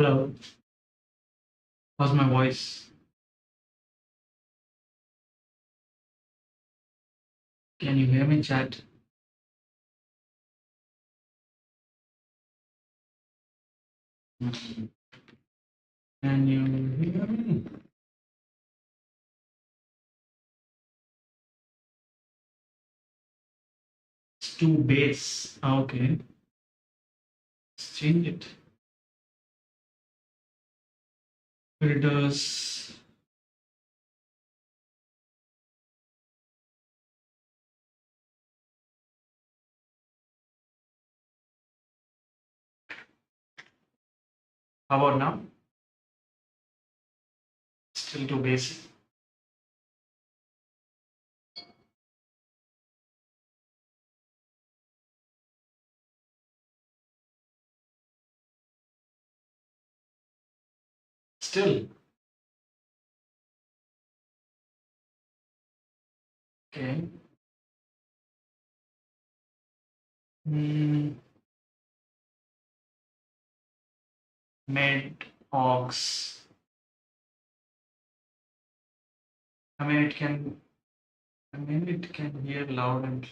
Hello, how's my voice? Can you hear me, chat? Can you hear me? It's too bass. Okay, let's change it. Filters. How about now? Still too bass. Still. Okay. Hmm. Mid aux. I mean, it can. I mean, it can hear loud and.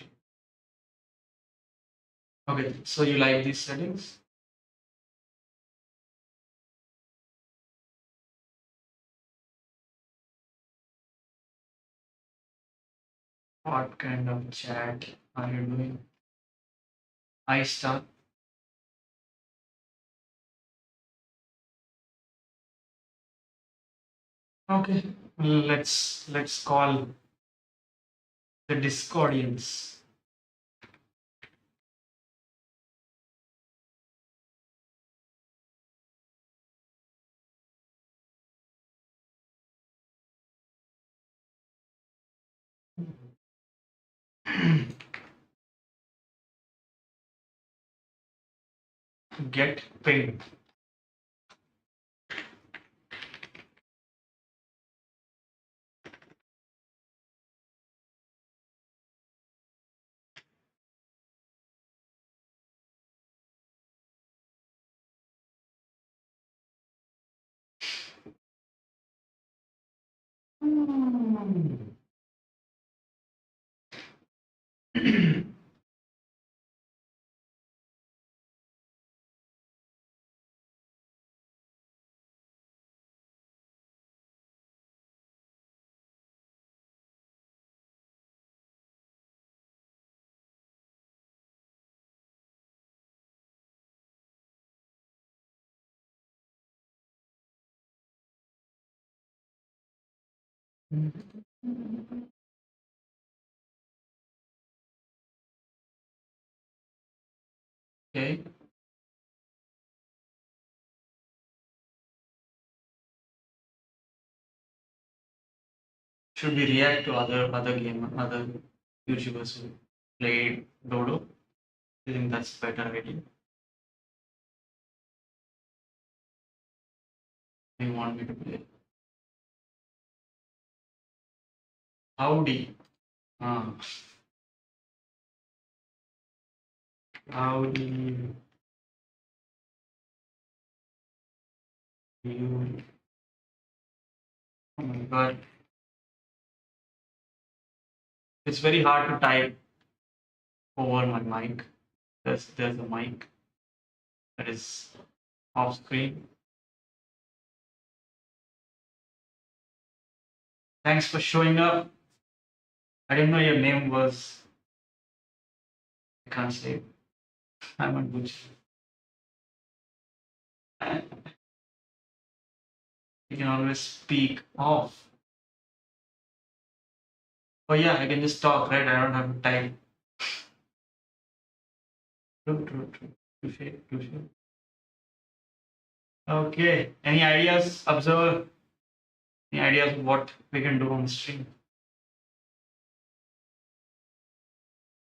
Okay, so you like these settings? What kind of chat are you doing? I start. Okay, let's call the Discordians. Get paid. Okay, should we react to other YouTubers who played Dodo? I think that's better idea. You want me to play? Howdy. Ah, howdy. You. Oh my God, it's very hard to type over my mic. There's a mic that is off screen. Thanks for showing up. I didn't know your name was. I can't say it. I'm a butcher. You can always speak off. Oh yeah, I can just talk, right? I don't have to type. True, true, true. Touche, touche. Okay. Any ideas, observer? Any ideas of what we can do on the stream?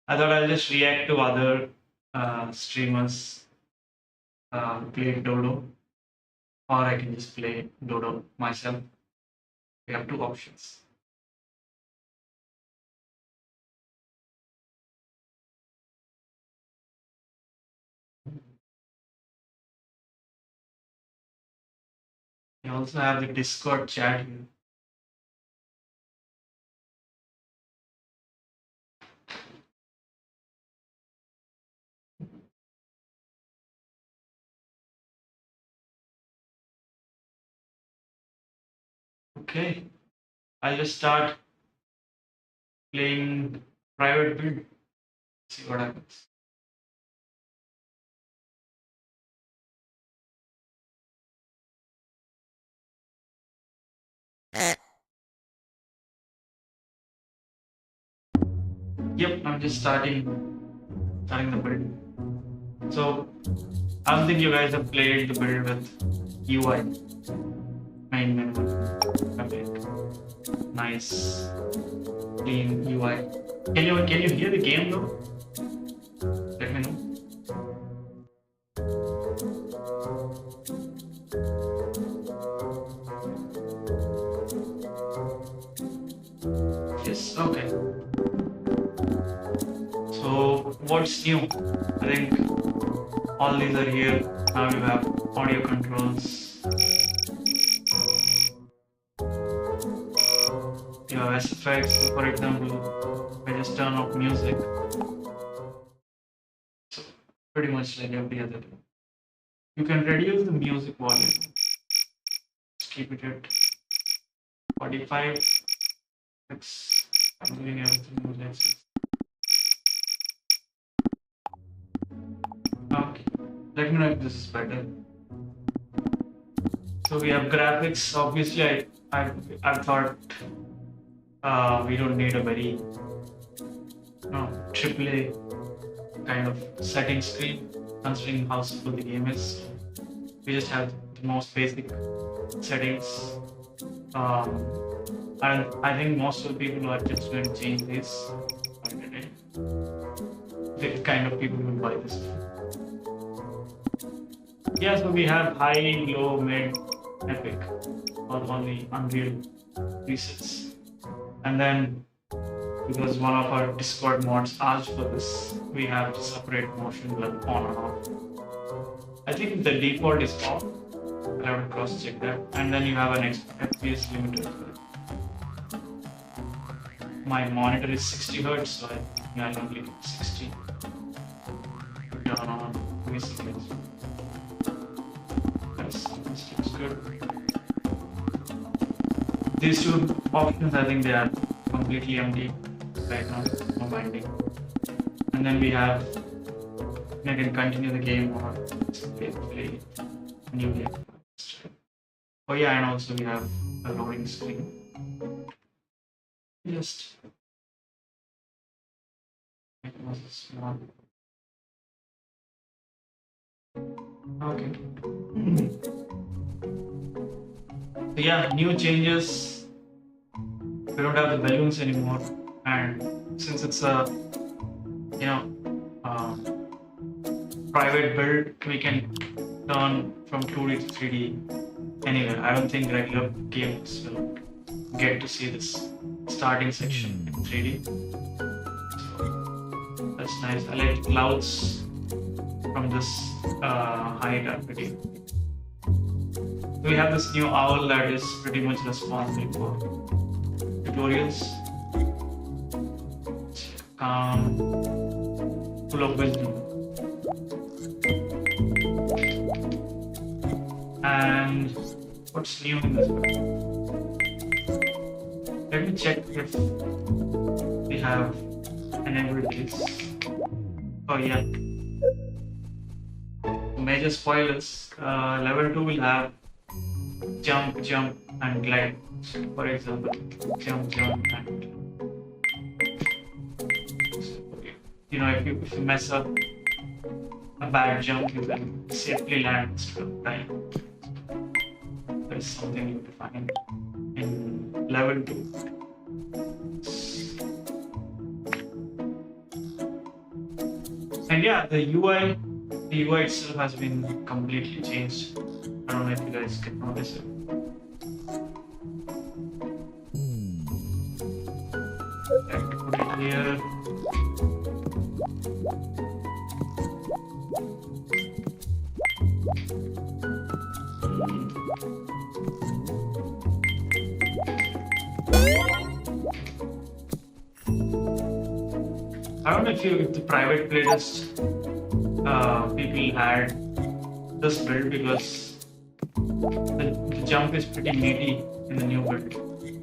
I thought I'll just react to other streamers play Dodo, or I can just play Dodo myself. We have two options. You also have the Discord chat here. Okay, I'll just start playing private build. See what happens. Yep, I'm just starting the build. So I don't think you guys have played the build with UI. Main menu. Okay. Nice. Clean UI. Can you hear the game though? Let me know. Yes, okay. So what's new? I think all these are here. Now you have audio controls. You have SFX, so for example, I just turn off music. So pretty much like every other day. You can reduce the music volume. Just keep it at 45. I'm doing everything with X. Okay, let me know if this is better. So we have graphics. Obviously, I thought we don't need a very AAA kind of setting screen, considering how simple the game is. We just have the most basic settings. And I think most of the people are just going to change this. The kind of people will buy this. Yeah, so we have high, low, mid, epic, all the Unreal presets. And then, because one of our Discord mods asked for this, we have to separate motion blur on and off. I think the default is off. I'll have to cross check that. And then you have an FPS limiter. My monitor is 60 Hz, so I think I'll only do 60. Turn on basically. This looks good. These two options, I think they are completely empty right now, no binding. And then we have, I can continue the game or play a new game. Oh yeah, and also we have a loading screen. Just it was small. Okay. So yeah, new changes. We don't have the balloons anymore, and since it's a private build, we can turn from 2D to 3D anywhere. I don't think regular games will get to see this starting section in 3D. So that's nice. I like clouds from this high gravity. We have this new owl that is pretty much responsible for tutorials. Calm, full of wisdom. And what's new in this one? Let me check if we have enabled this. Oh yeah. Major spoilers. Level 2 will have jump, and glide. For example, jump, and if you mess up a bad jump, you can safely land instead of dying. That's something you define in level 2. And yeah, the UI itself has been completely changed. I don't know if you guys can notice it. I have to put it here. I don't know if the private playlists people had this build because the jump is pretty meaty in the new build.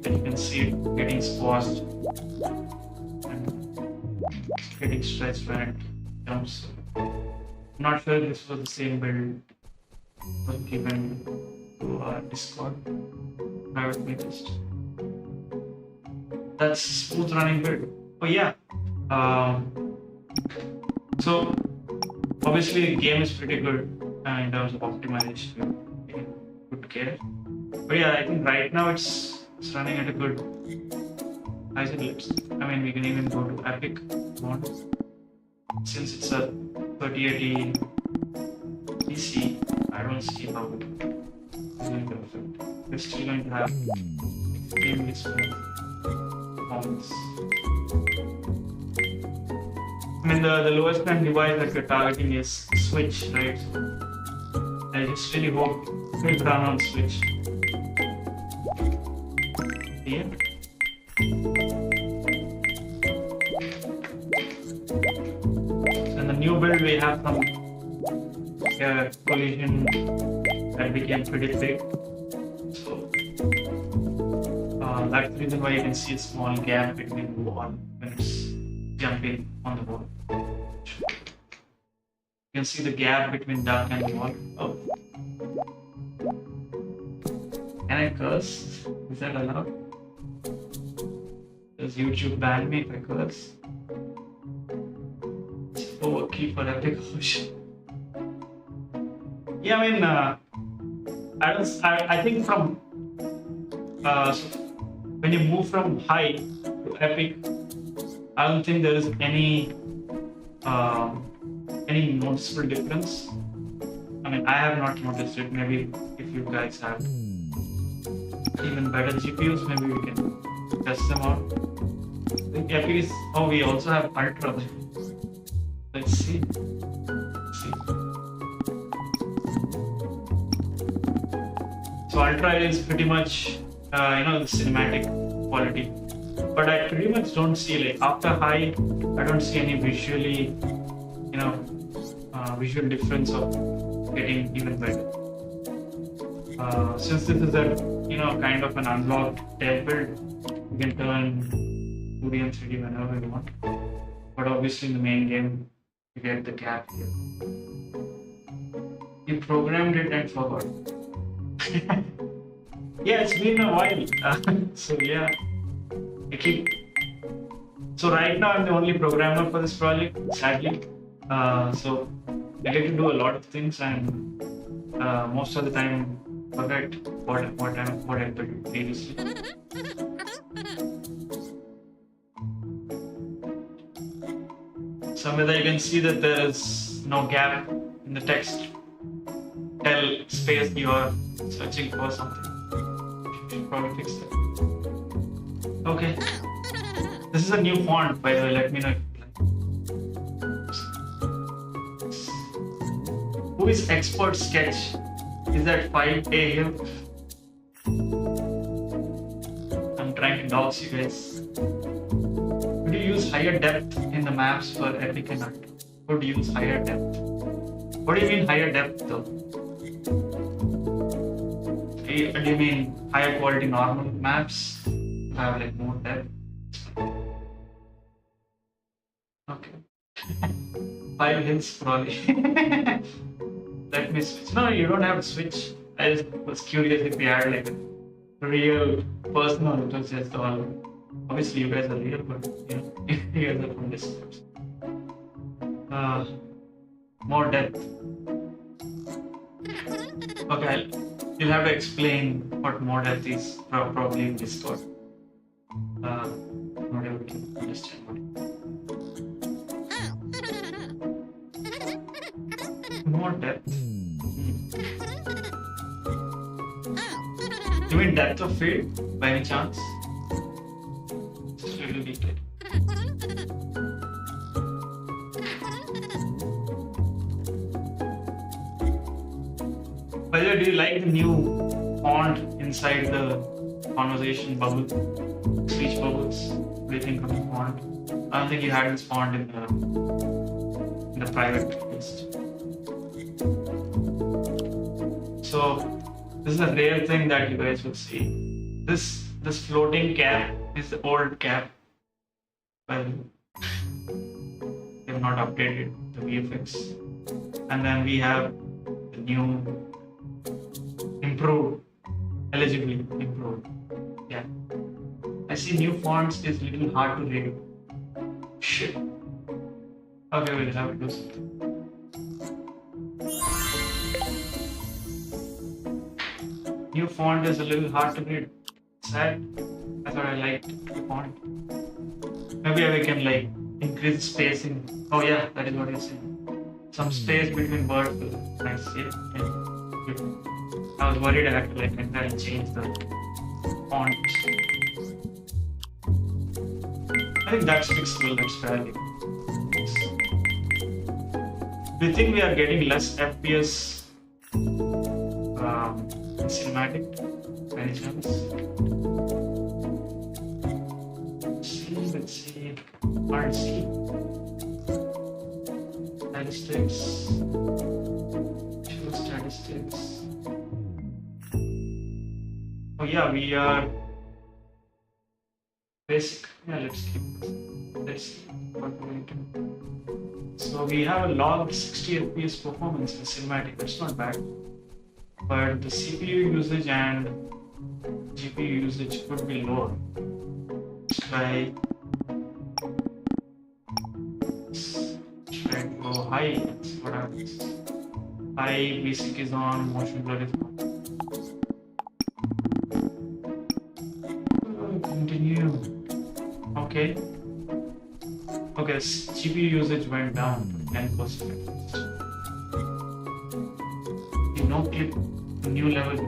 And you can see it getting squashed and getting stretched when it jumps. I'm not sure if this was the same build was given to our Discord private playlist. That's smooth running build. Oh yeah. So obviously the game is pretty good in terms of optimization, taking good care. But yeah, I think right now it's running at a good high settings. I mean, we can even go to Epic mode since it's a 3080 PC. I don't see how it's going to affect. We're still going to have extremely smooth performance. I mean, the lowest end device that we're targeting is Switch, right? So I just really hope it will run on Switch. Yeah. So in the new build, we have some collision that became pretty big. So that's the reason why you can see a small gap between the wall when it's jumping on the wall. You can see the gap between duck and the wall. Oh. Can I curse? Is that allowed? Does YouTube ban me if I curse? It's overkill for Epic Ocean. Yeah, I mean, I think from when you move from high to Epic, I don't think there is any noticeable difference. I mean, I have not noticed it. Maybe if you guys have even better GPUs, maybe we can test them out. I think Epic is. Oh, we also have Ultra. Let's see. So Ultra is pretty much the cinematic quality. But I pretty much don't see, like, after high, I don't see any visually, visual difference of getting even better. Since this is a, kind of an unlocked dev build, you can turn 2D and 3D whenever you want. But obviously in the main game, you get the gap here. You programmed it and forgot. Yeah, it's been a while. So yeah. So right now I'm the only programmer for this project, sadly. So I get to do a lot of things and most of the time forget what I built previously. Somewhere you can see that there is no gap in the text. Tell space you are searching for something. You should probably fix that. Okay. This is a new font, by the way. Let me know if you like. Who is Expert Sketch? Is that 5A here? I'm trying to dox you guys. Could you use higher depth in the maps for Epic and Art? Could use higher depth. What do you mean higher depth though? Do you mean higher quality normal maps? Have like more depth. Okay. 5 hills probably. Let me switch. No, you don't have to switch. I just was curious if we had like a real person or it was just all. Obviously, you guys are real, but you guys are from Discord. More depth. Okay, you'll have to explain what more depth is probably in Discord. Not able to understand what. More depth. You mean depth of field by any chance? Just a little detail. By the way, way, do you like the new font inside the conversation bubble, speech bubbles? What do you think of the font? I don't think you had this font in the private list. So this is a rare thing that you guys will see. This floating cap is the old cap. Well, they have not updated the VFX. And then we have the new improved, eligibly improved. Yeah. I see new fonts is a little hard to read. Shit. Okay, we'll have to do something. New font is a little hard to read. Sad. I thought I liked the font. Maybe we can like increase spacing. Oh yeah, that is what you're saying. Some space between words. Nice. Yeah. I was worried I had to like entirely change the font. I think that's fixable. That's fairly. Do you think we are getting less FPS cinematic by any chance? Let's see. RC. Statistics. Show statistics. Oh yeah, we are basic. Yeah, let's keep this. Let's see what we're going to do. So we have a logged 60 FPS performance in cinematic. That's not bad. But the CPU usage and GPU usage could be lower. Try to go high. That's what happens. High basic is on, motion blur is on. Continue. Okay. Okay, GPU usage went down to 10%. No clip to new level.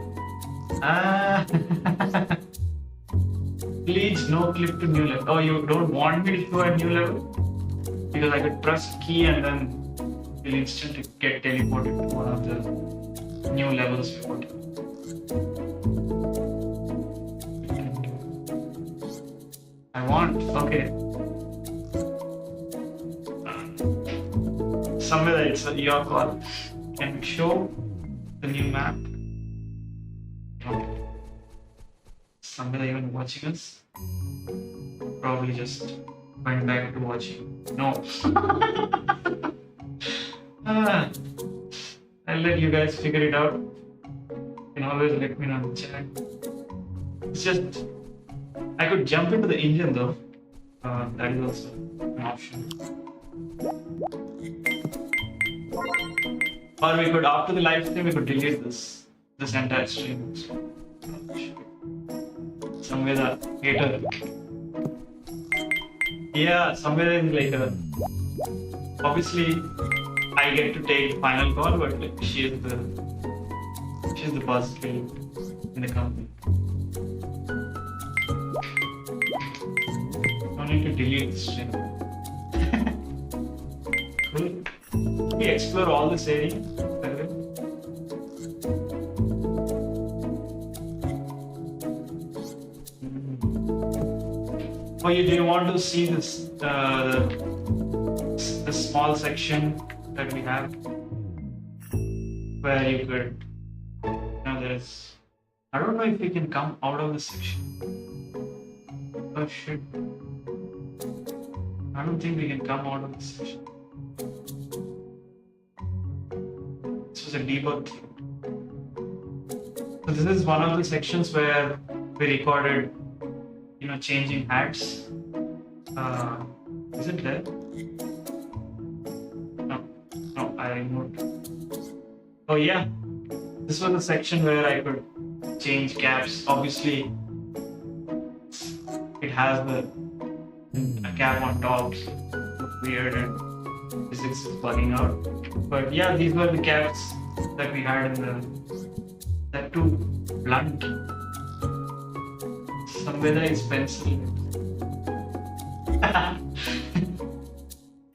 Please, no clip to new level. Oh, you don't want me to go a new level? Because I could press key and then you'll instantly get teleported to one of the new levels we want. I want, okay. Somewhere it's your call. Can we show the new map? Okay. Somewhere even watching us? Probably just went back to watching. No. I'll let you guys figure it out. You can always let me know in the chat. It's just, I could jump into the engine though. That is also an option. Or we could, after the live stream, we could delete this entire stream. Somewhere the hater. Yeah, somewhere in like obviously I get to take the final call, but like she's the boss in the company. No need to delete the stream. Cool. We explore all this area. Oh, you didn't want to see this this small section that we have where you could, there's, I don't know if we can come out of this section. Oh shit. I don't think we can come out of this section. This was a debug thing. So this is one of the sections where we recorded, changing hats. Is it there? No, I removed. Oh yeah, this was a section where I could change caps. Obviously, it has a cap on top, so it looks weird and physics is bugging out. But yeah, these were the caps that we had in that too blunt. Somewhere there is pencil.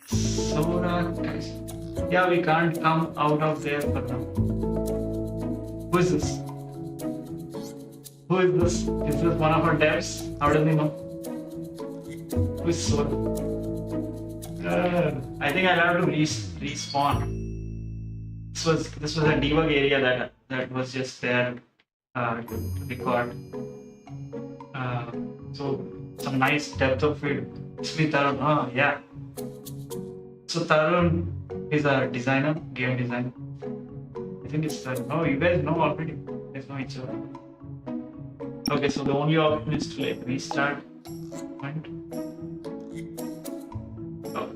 Soda, guys. Yeah, we can't come out of there for now. Who is this? Who is this? Is this one of our devs? How does he know? Who is Soul? I think I'll have to respawn. This was a debug area that was just there to record. So some nice depth of field. It's me Tarun. Oh yeah. So Tarun is a designer, game designer. I think it's Tarun. Oh, you guys know already. You guys know each other. Okay, so the only option is to like restart point. Oh.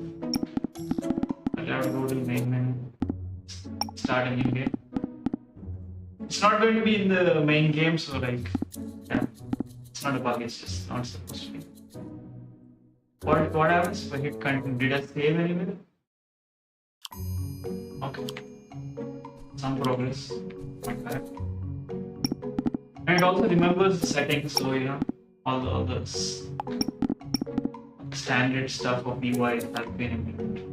I'll have to go to the main menu. Start a new game. It's not going to be in the main game, so like, yeah, it's not a bug. It's just not supposed to be. What happens if I hit continue? Did I save anywhere? Okay, some progress. Not bad. And it also remembers the settings, so you know all the standard stuff of UI has been implemented.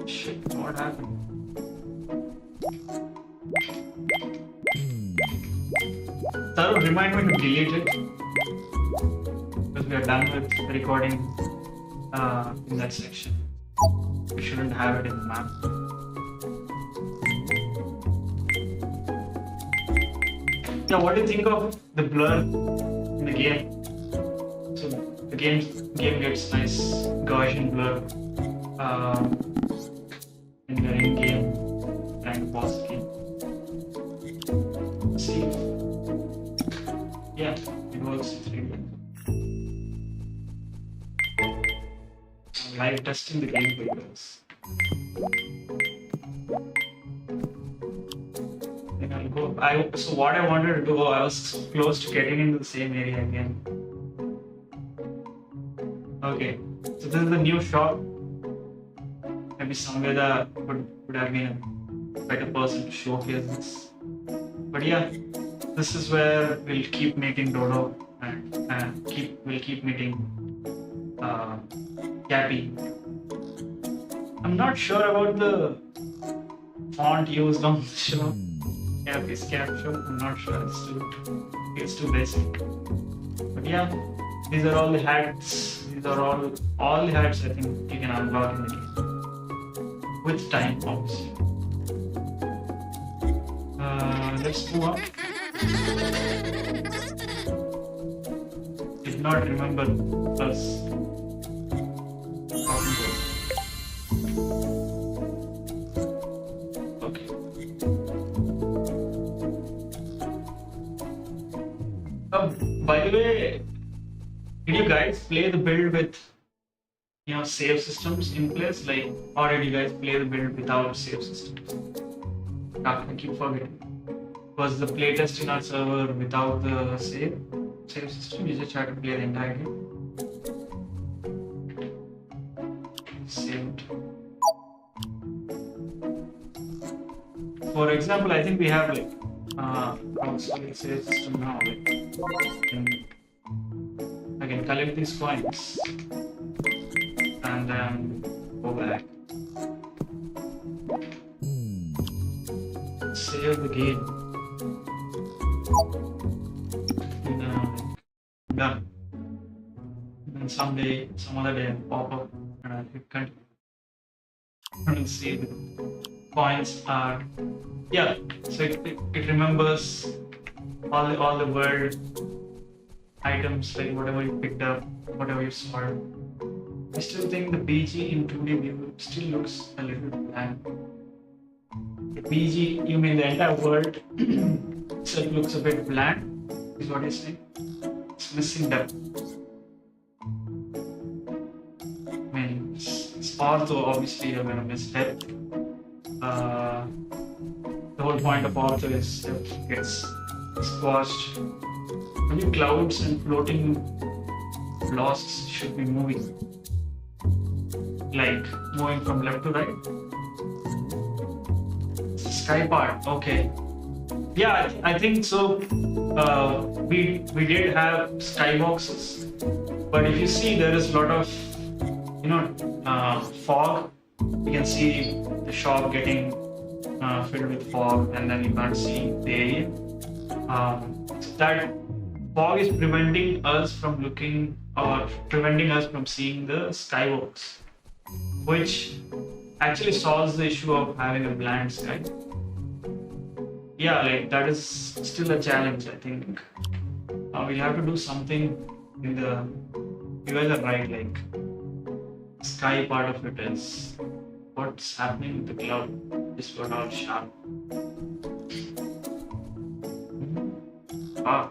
Shit, what happened? Taru, remind me to delete it because we are done with recording in that section. We shouldn't have it in the map. Now, what do you think of the blur in the game? So the game gets nice Gaussian blur in the in-game and boss game. Let's see. Yeah, it works in 3D. I'm live testing the game for you guys. So what I wanted to do, I was close to getting into the same area again. Okay, so this is the new shop. Maybe somewhere that would have been a better person to showcase this. But yeah, this is where we'll keep meeting Dodo and we'll keep meeting Cappy. I'm not sure about the font used on the show. Cappy's Cap Show. I'm not sure. It's too basic. But yeah, these are all the hats. These are all the hats I think you can unlock in the game. With time, obviously. Let's move on. Did not remember us. Okay. By the way, did you guys play the build with save systems in place, like, or did you guys play the build without save systems? I keep forgetting. Was the playtest in our server without the save system? You just try to play the entire game. Saved. For example, I think we have like save system now. Like, I can collect these coins and then go back. Save the game. Done. And then some other day, pop up and I'll hit continue. And see the coins are, yeah. So it remembers all the world items, like whatever you picked up, whatever you saw. I still think the BG in 2D view still looks a little bland. The BG, you mean the entire world itself looks a bit bland, is what you're saying? It's missing depth. I mean, it's ortho, obviously you're gonna miss depth. The whole point of ortho is depth gets squashed. Only clouds and floating blocks should be moving. Like moving from left to right. Sky part, okay. Yeah, I think so. We did have skyboxes, but if you see, there is a lot of fog. You can see the shop getting filled with fog, and then you can't see the area. That fog is preventing us from looking or preventing us from seeing the skybox, which actually solves the issue of having a bland sky. Yeah, like that is still a challenge, I think. We'll have to do something in the. You guys are right, like sky part of it is what's happening with the cloud. This got all sharp. Ah,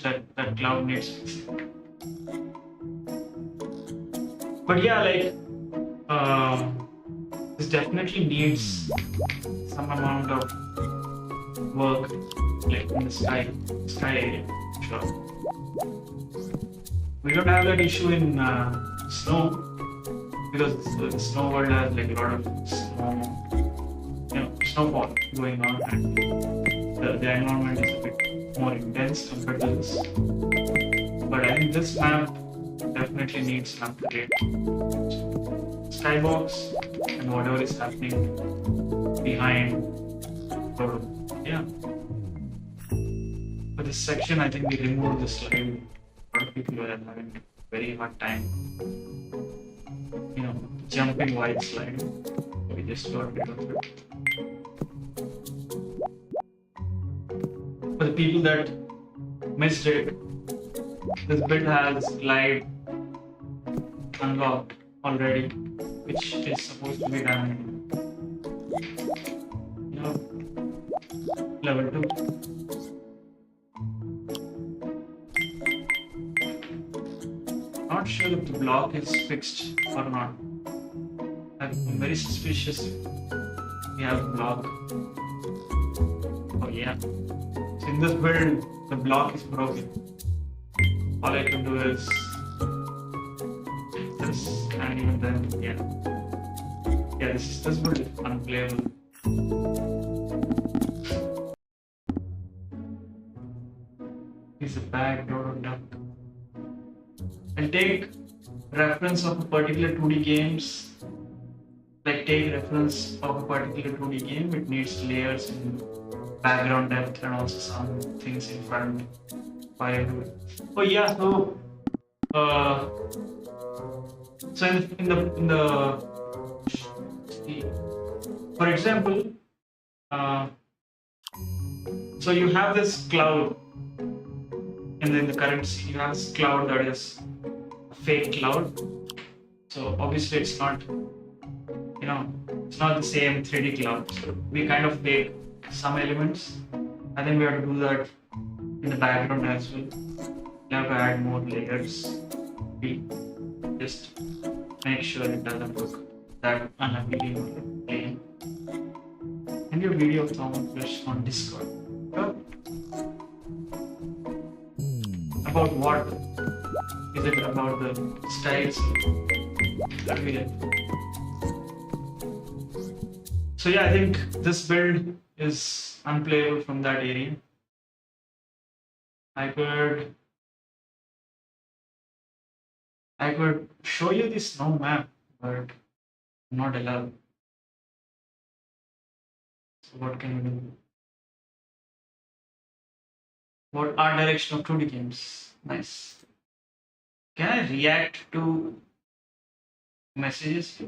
that cloud needs fixing. But yeah, like this definitely needs some amount of work, like in the sky area. Sure. We don't have that issue in snow because the snow world has like a lot of snowfall going on, and the environment is a bit more intense compared to this. But I think this map definitely needs an update. Skybox and whatever is happening behind. Yeah. For this section, I think we removed the slide. A lot of people were having a very hard time, jumping white slide. So we just got rid of it. For the people that missed it, this build has glide unlocked already, which is supposed to be done level 2. Not sure if the block is fixed or not. I'm very suspicious if we have a block. Oh yeah. So in this build, the block is broken. All I can do is this, and even then, yeah, this build is unplayable. It's a bad dodo duck. I'll take reference of a particular 2D games. Like take reference of a particular 2D game. It needs layers and background depth and also some things in front. While I do it. Oh yeah, so in the for example, so you have this cloud. And then the current scene, you have this cloud that is a fake cloud. So obviously it's not, it's not the same 3D cloud. So we kind of fake some elements. I think we have to do that in the background as well. We have to add more layers. We just make sure it doesn't look that unappealing or plain. And your video of Samhith on Discord. Sure. About what? Is it about the styles? That we So yeah, I think this build is unplayable from that area. I could show you the snow map, but not allowed. So what can we do? What art direction of 2D games? Nice. Can I react to messages?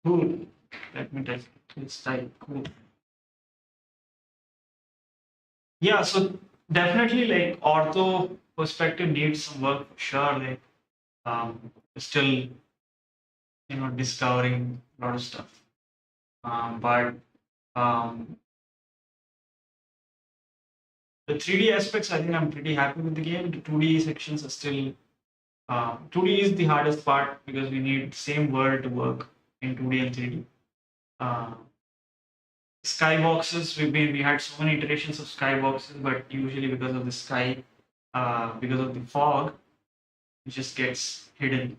Cool. Let me type. Let's type. Cool. Yeah, so definitely like ortho perspective needs some work for sure. Like still discovering a lot of stuff. But the 3D aspects, I think I'm pretty happy with the game. The 2D sections are still 2D is the hardest part because we need same world to work in 2D and 3D. Skyboxes, we had so many iterations of skyboxes, but usually because of the sky, because of the fog, it just gets hidden.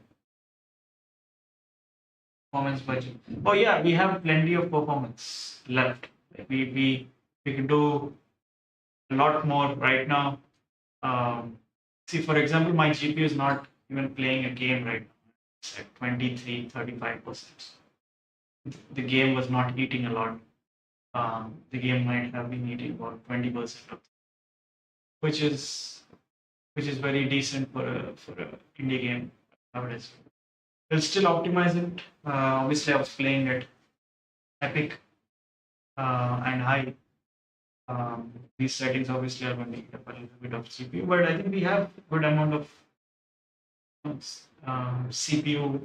performance budget. Oh yeah, we have plenty of performance left. Like we can do a lot more right now. See, for example, my GPU is not even playing a game right now. It's at 23, 35%. The game was not eating a lot. The game might have been eating about 20% of, which is which is very decent for a indie game nowadays. We'll still optimize it. Obviously, I was playing at epic and high. These settings obviously are going to eat up a little bit of CPU, but I think we have good amount of CPU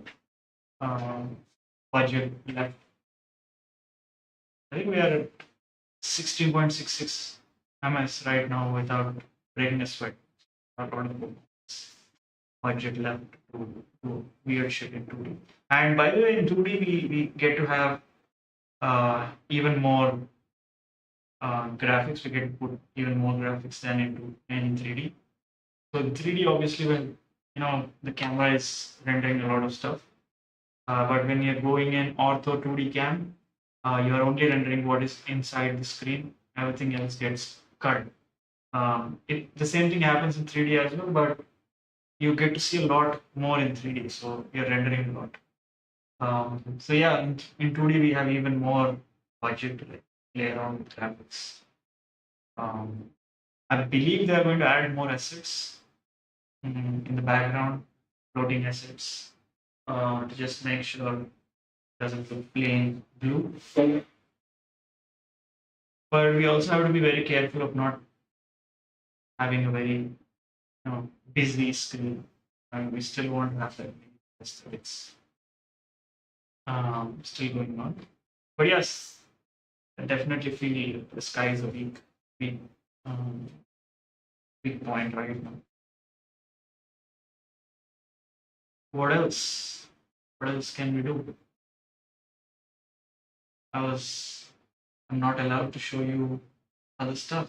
budget left. I think we are at 16.66 ms right now without breaking a sweat. Not a lot of budget left to do weird shit in 2D. And by the way, in 2D we get to have even more graphics. We get to put even more graphics than in 3D. So in 3D, obviously, when the camera is rendering a lot of stuff, but when you're going in ortho 2D cam, you're only rendering what is inside the screen. Everything else gets cut. The same thing happens in 3D as well, but you get to see a lot more in 3D, so you're rendering a lot. So yeah, in 2D we have even more budget to like play around with graphics. I believe they're going to add more assets in the background, floating assets, to just make sure it doesn't look plain blue. But we also have to be very careful of not having a very busy screen, and we still want to have that aesthetics still going on. But yes, I definitely feel the sky is a weak, um, weak point right now. What else? What else can we do? I'm not allowed to show you other stuff.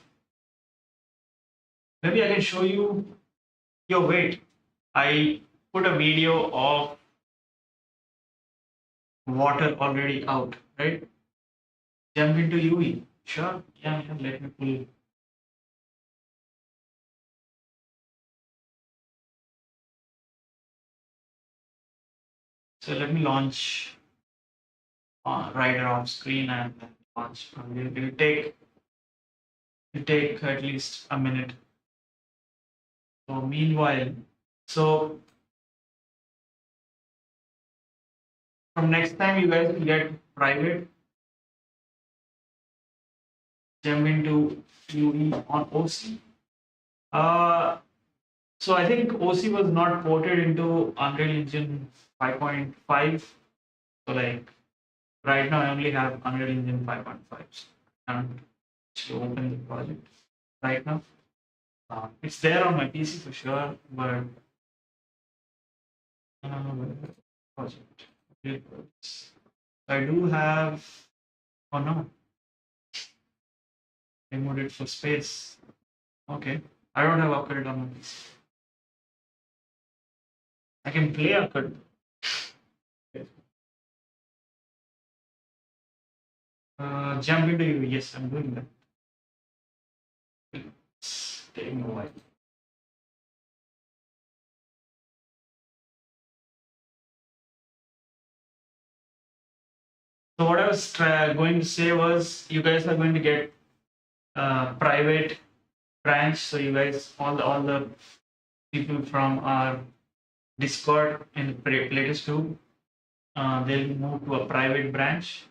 Maybe I can show you. Yo, wait. I put a video of water already out, right? Jump into UV. Sure. Yeah, let me pull. So let me launch Rider off screen and then launch. It'll take at least a minute. So meanwhile, so from next time you guys will get private, jump into UV on OC. So I think OC was not ported into Unreal Engine 5.5. So like right now I only have Unreal Engine 5.5. So I can't actually open the project right now. It's there on my PC for sure, but project. I do have. Oh no, removed it for space. Okay, I don't have Occult on my PC. I can play Occult. Jump into you. Yes, I'm doing that. It's taking a while. So what I was going to say was, you guys are going to get private branch. So you guys, all the people from our Discord in the latest group, they'll move to a private branch,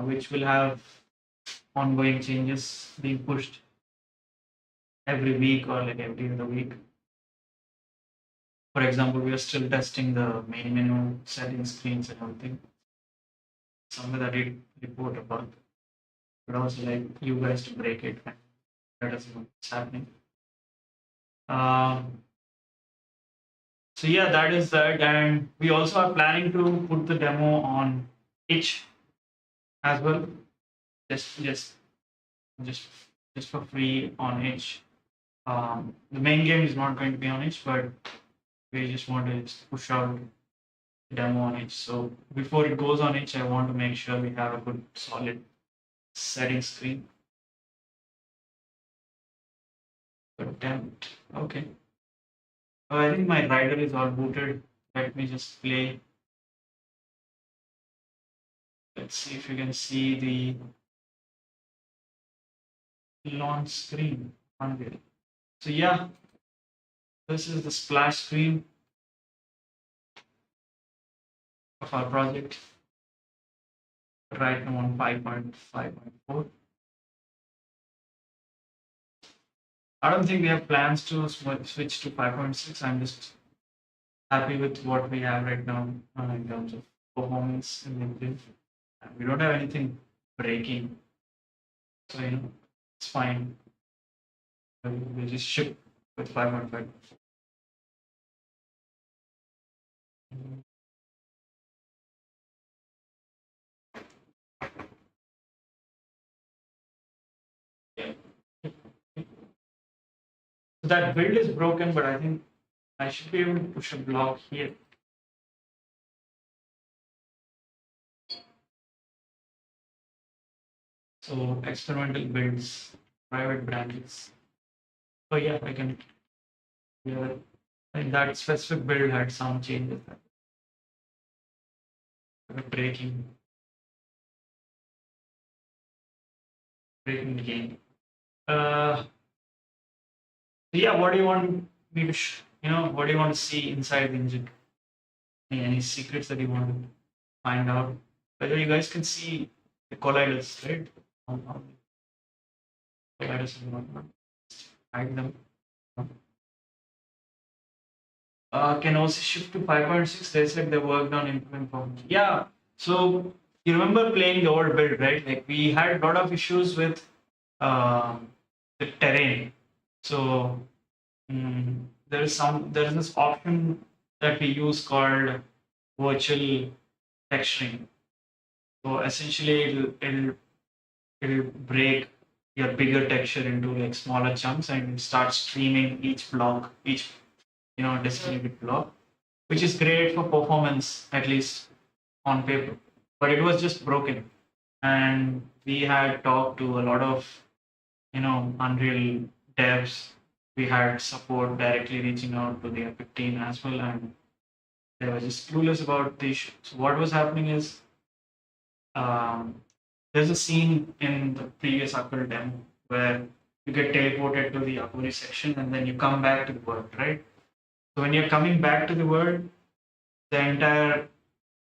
which will have ongoing changes being pushed every week or like every other week. For example, we are still testing the main menu settings screens and everything. Somewhere that I report about, but also like you guys to break it and let us know what's happening. So yeah, that is that, and we also are planning to put the demo on itch as well, just for free on itch. The main game is not going to be on itch, but we just want to push out demo on itch. So before it goes on itch, I want to make sure we have a good solid setting screen. Attempt. Okay. I think my rider is all booted. Let me just play. Let's see if you can see the launch screen on there. So yeah, this is the splash screen of our project. Right now on 5.5.4. I don't think we have plans to switch to 5.6. I'm just happy with what we have right now in terms of performance in the engine. We don't have anything breaking, so it's fine. We'll just ship with 5.5. Yeah. So that build is broken, but I think I should be able to push a block here. So experimental builds, private branches. So yeah, I can. Yeah, and that specific build had some changes that were breaking the game. Uh, yeah, what do you want me to, what do you want to see inside the engine? Any secrets that you want to find out? Whether you guys can see the colliders, right? On the colliders and whatnot. Hide them. Can also shift to 5.6. They said they worked on improving performance. Yeah. So you remember playing the old build, right? Like we had a lot of issues with the terrain. So there is this option that we use called virtual texturing. So essentially, it'll break your bigger texture into like smaller chunks and start streaming each block, each designated block, which is great for performance, at least on paper. But it was just broken, and we had talked to a lot of Unreal devs. We had support directly reaching out to the Epic team as well, and they were just clueless about the issue. So what was happening is um, there's a scene in the previous Akul demo where you get teleported to the Akuri section and then you come back to the world, right? So when you're coming back to the world, the entire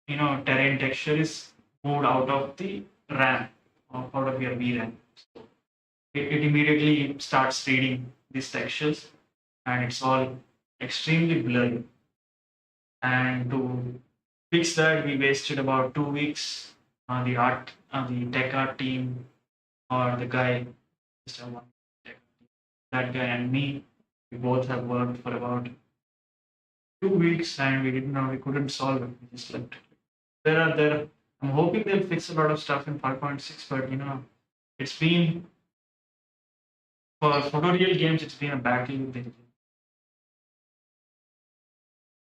terrain texture is moved out of the RAM or out of your VRAM. So it immediately starts reading these textures and it's all extremely blurry. And to fix that, we wasted about 2 weeks. The tech art team, or the guy, Mr. One, that guy and me, we both have worked for about 2 weeks, and we couldn't solve it. We just left it. There. I'm hoping they'll fix a lot of stuff in 5.6, but it's been for photoreal games. It's been a battle with the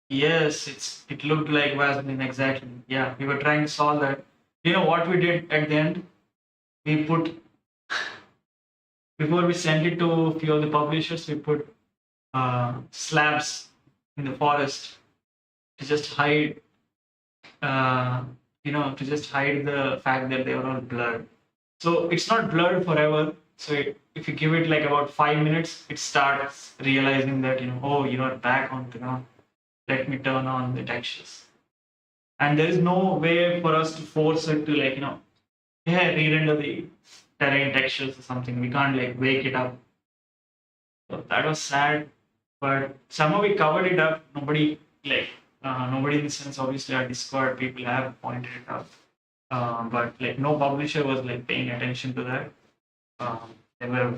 Yes, it looked like Vaseline exactly. Yeah, we were trying to solve that. You know what we did at the end? We put before we sent it to a few of the publishers, we put slabs in the forest to just hide, to just hide the fact that they were all blurred. So it's not blurred forever. So if you give it like about 5 minutes, it starts realizing that oh, you're back on the ground. Let me turn on the textures. And there is no way for us to force it to yeah, re-render the terrain textures or something. We can't like wake it up. So that was sad, but somehow we covered it up. Nobody in the sense, obviously our Discord people have pointed it out, but like no publisher was like paying attention to that. They were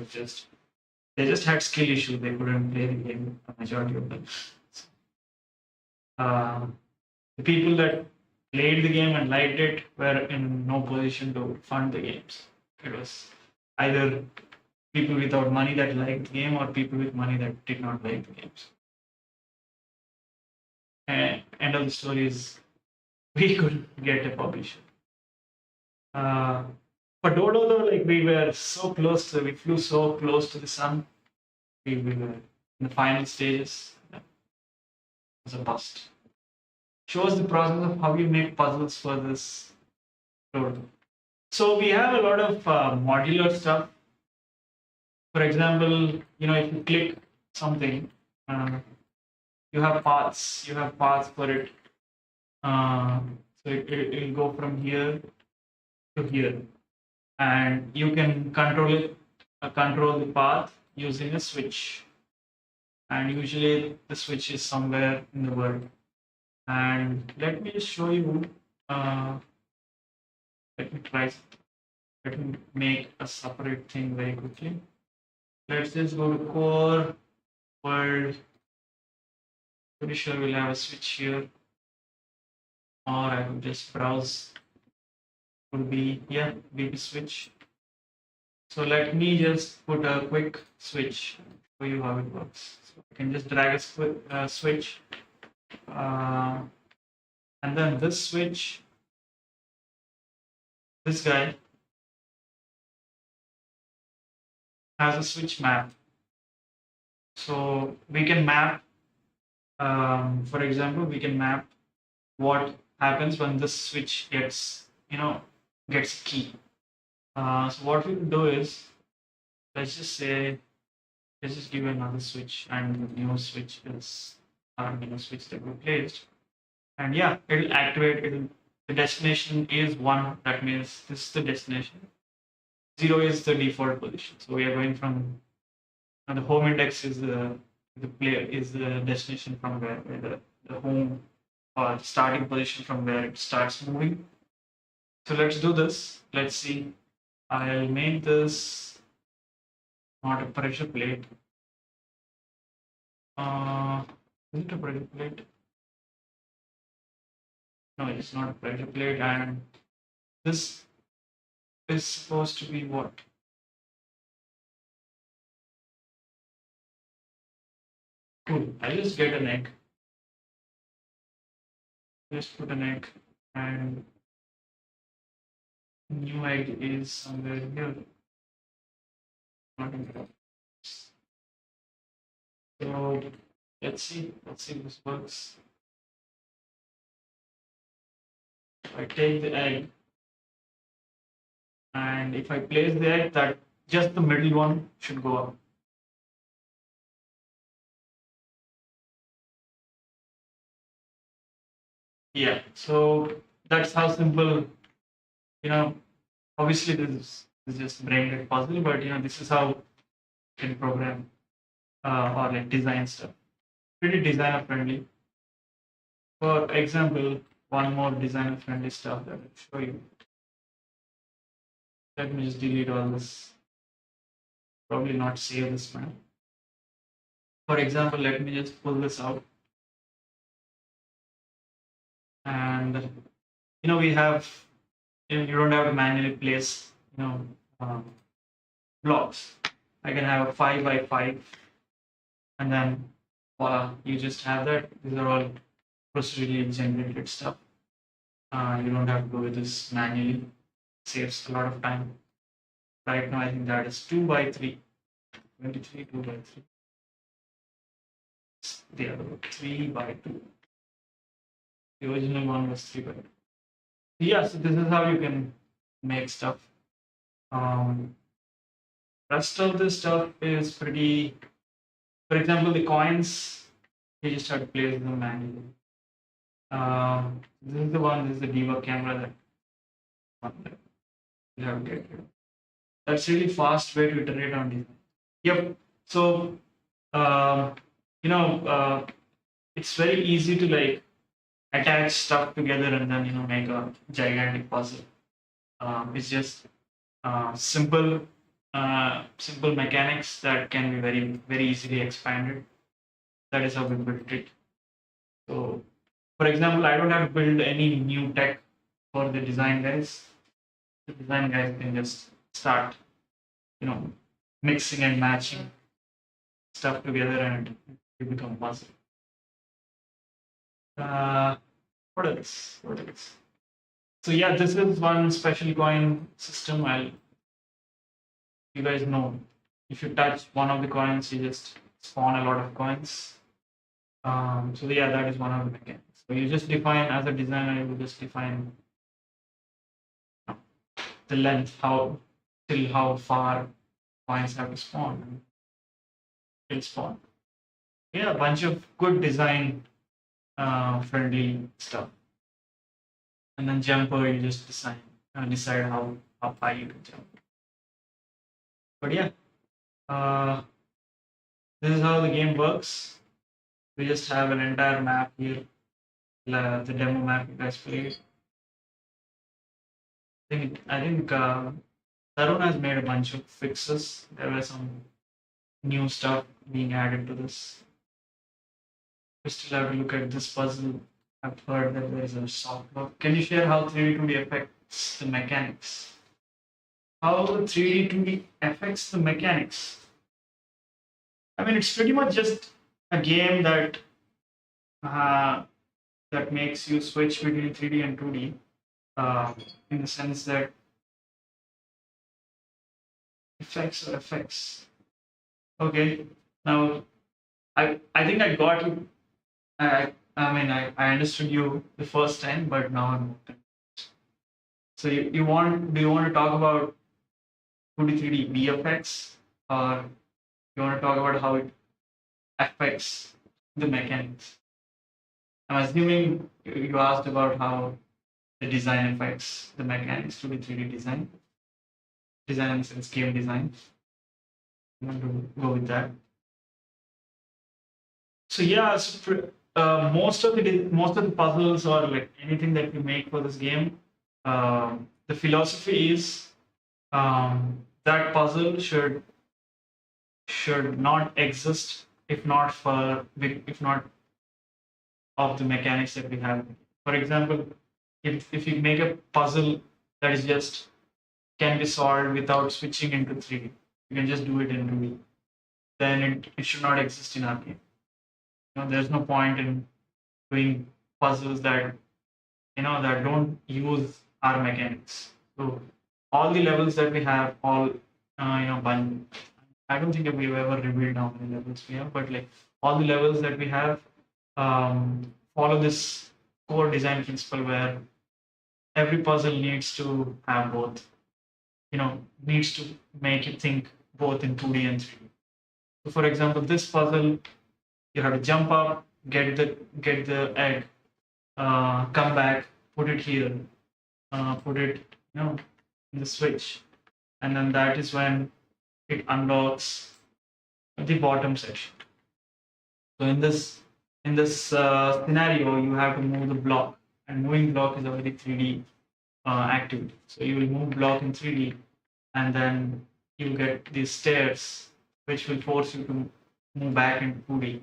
they just had skill issues. They couldn't play the game. A majority of them. The people that played the game and liked it were in no position to fund the games. It was either people without money that liked the game or people with money that did not like the games. And end of the story is we could get a publisher. Uh, for Dodo, though, like we were so close to, we flew so close to the sun. We were in the final stages. It was a bust. Shows the process of how you make puzzles for this Dodo. So we have a lot of modular stuff. For example, if you click something, uh, you have paths. You have paths for it. So it'll go from here to here, and you can control it, control the path using a switch. And usually the switch is somewhere in the world. And let me just show you. Uh, let me try. Let me make a separate thing very quickly. Let's just go to core world. Pretty sure we'll have a switch here, or I will just browse. Would be BP switch. So let me just put a quick switch, show you how it works. So I can just drag a switch, and then this switch, this guy has a switch map. So we can map, for example, we can map what happens when this switch gets key. So what we will do is, let's just say, let's just give another switch, and the new switch is our new switch that we placed. And yeah, it'll activate. The destination is 1. That means this is the destination. 0 is the default position. So we are going from, and the home index is the player is the destination from where the home or the starting position from where it starts moving. So let's do this. Let's see. I'll make this not a pressure plate. Is it a pressure plate? No, it's not a pressure plate, and this is supposed to be what? Cool. I'll just get an egg. Just put an egg, and new egg is somewhere here. Not in the So let's see if this works. I take the egg, and if I place the egg, that just the middle one should go up. Yeah, so that's how simple, obviously this is just brain dead puzzle, but this is how you can program or like design stuff. Pretty designer friendly. For example, one more designer friendly stuff that I'll show you. Let me just delete all this. Probably not save this now. For example, let me just pull this out. And we have, you don't have to manually place, blocks. I can have a 5 by 5, and then voila, you just have that. These are all procedurally generated stuff. You don't have to do this manually. Saves a lot of time. Right now, I think that is 2 by 3. 23, 2 by 3. The other one, 3 by 2. The original one was 3 by 2. Yeah, so this is how you can make stuff. Rest of this stuff is pretty. For example, the coins, you just have to place them manually. This is the one. This is the debug camera that you have to get rid of. That's really fast way to iterate on design. Yep. So, uh, it's very easy to like attach stuff together and then make a gigantic puzzle. It's just simple mechanics that can be very very easily expanded. That is how we built it. So, for example, I don't have to build any new tech for the design guys. The design guys can just start, mixing and matching stuff together, and it become puzzle. What What else? What else? So yeah, this is one special coin system. You guys know, if you touch one of the coins, you just spawn a lot of coins. So yeah, that is one of the mechanics. So you just define, as a designer, you just define the length, till how far coins have to spawn. Till spawn. Yeah, a bunch of good design friendly stuff. And then jumper, you just decide how high you can jump. But yeah, uh, this is how the game works. We just have an entire map here, the demo map you guys played. I think Tarun has made a bunch of fixes. There were some new stuff being added to this. We still have to look at this puzzle. I've heard that there is a soft lock. Can you share how 3D 2D affects the mechanics? How 3D 2D affects the mechanics? I mean, it's pretty much just a game that makes you switch between 3D and 2D, in the sense that effects. Okay, now I think I got you. I understood you the first time, but now I'm not. So do you want to talk about 2D 3D VFX, or you want to talk about how it affects the mechanics? I'm assuming you asked about how the design affects the mechanics, 2D 3D design in the sense game design. I'm going to go with that. So yeah, most of the puzzles, or like anything that we make for this game, the philosophy is that puzzle should not exist if not of the mechanics that we have. For example, if you make a puzzle that is just can be solved without switching into 3D, you can just do it in 2D, then it should not exist in our game. There's no point in doing puzzles that that don't use our mechanics. So all the levels that we have, I don't think that we've ever revealed how many levels we have, but like all the levels that we have follow this core design principle where every puzzle needs to have both. Needs to make you think both in 2D and 3D. So for example, this puzzle, you have to jump up, get the egg, come back, put it here, put it in the switch, and then that is when it unlocks the bottom section. So in this scenario, you have to move the block, and moving block is a very 3D activity. So you will move block in 3D, and then you get these stairs, which will force you to move back into 2D.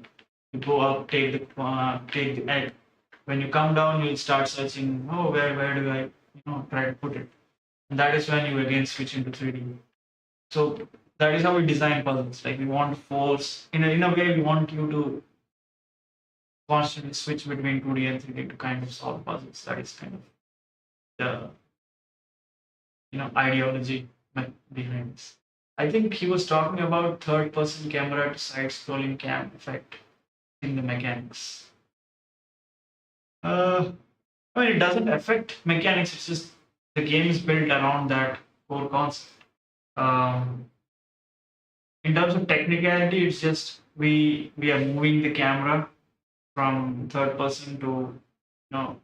You go up, take the egg. When you come down, you'll start searching. Oh, where do I try to put it? And that is when you again switch into 3D. So that is how we design puzzles. Like we want to force in a way we want you to constantly switch between 2D and 3D to kind of solve puzzles. That is kind of the ideology behind this. I think he was talking about third-person camera to side-scrolling cam effect in the mechanics. It doesn't affect mechanics. It's just the game is built around that core concept. In terms of technicality, it's just we are moving the camera from third person to a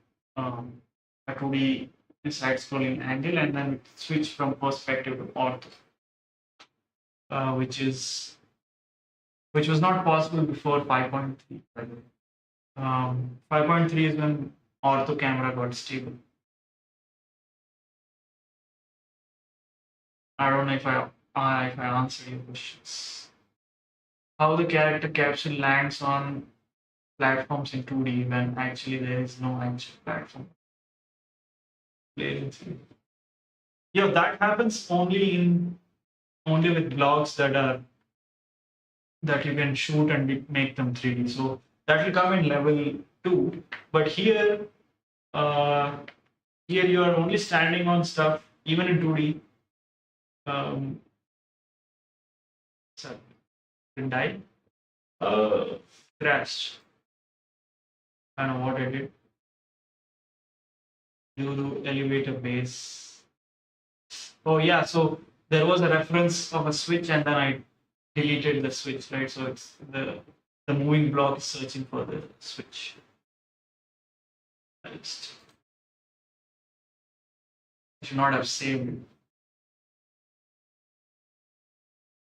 2D side-scrolling angle, and then switch from perspective to ortho, which was not possible before 5.3. 5.3 is when ortho camera got stable. I don't know if I answered your questions. How the character capsule lands on platforms in 2D when actually there is no actual platform. Yeah, that happens only with blocks that you can shoot and make them 3D. So that will come in level 2. But here, Uh, Here you are only standing on stuff, even in 2D. Um, sorry, didn't die. Uh, Crashed. I don't know what I did. Due to elevator base. Oh yeah, so there was a reference of a switch, and then I deleted the switch, right? So it's the moving block is searching for the switch. I should not have saved it.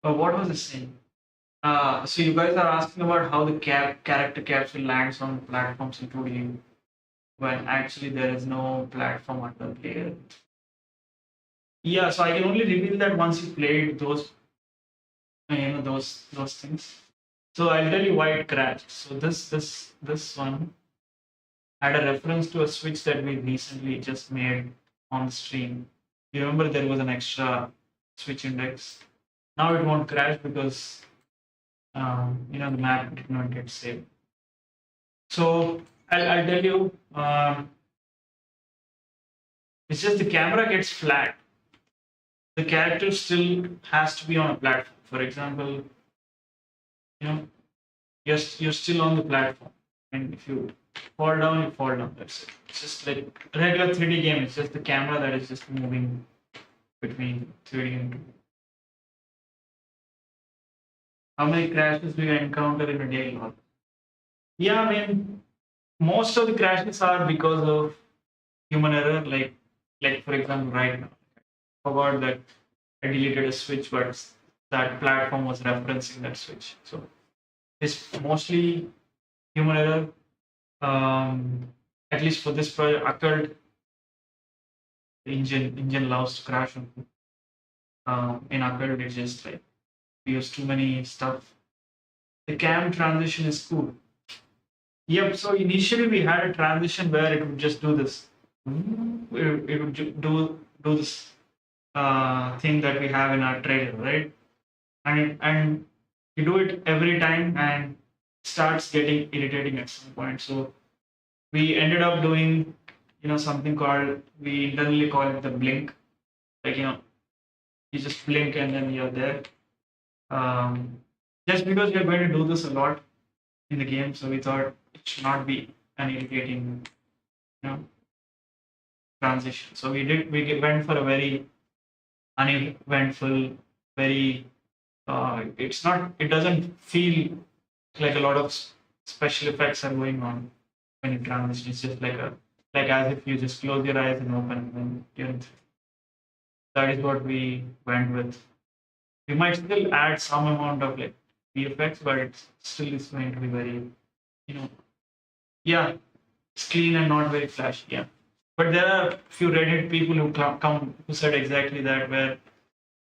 What was it saying? So you guys are asking about how the character capsule lands on platforms, including when actually there is no platform at the player. Yeah, so I can only reveal that once you played those, those things. So I'll tell you why it crashed. So this one had a reference to a switch that we recently just made on the stream. You remember there was an extra switch index. Now it won't crash because the map did not get saved. So I'll tell you, it's just the camera gets flat. The character still has to be on a platform. For example, you know, you're still on the platform, and if you fall down, you fall down. That's it. It's just like a regular 3D game. It's just the camera that is just moving between 3D and 2D. How many crashes do you encounter in a day, Lord? Yeah, I mean, most of the crashes are because of human error. Like for example, right now, I forgot that I deleted a switch, but that platform was referencing that switch. So it's mostly human error. At least for this project, occurred. The engine loves to crash on in occurred. It's just like we use too many stuff. The cam transition is cool. Yep. So initially we had a transition where it would just do this. It would do this thing that we have in our trailer, right? And you do it every time, and it starts getting irritating at some point. So we ended up doing, something called, we internally call it the blink. Like, you just blink and then you're there. Um, just because we're going to do this a lot in the game, so we thought it should not be an irritating, you know, transition. So we went for a very uneventful, very, it doesn't feel like a lot of special effects are going on when you transition. It's just like as if you just close your eyes and open, and then you're in. That is what we went with. We might still add some amount of like VFX, but it still is going to be very, you know, yeah, it's clean and not very flashy. Yeah, but there are a few Reddit people who come who said exactly that, where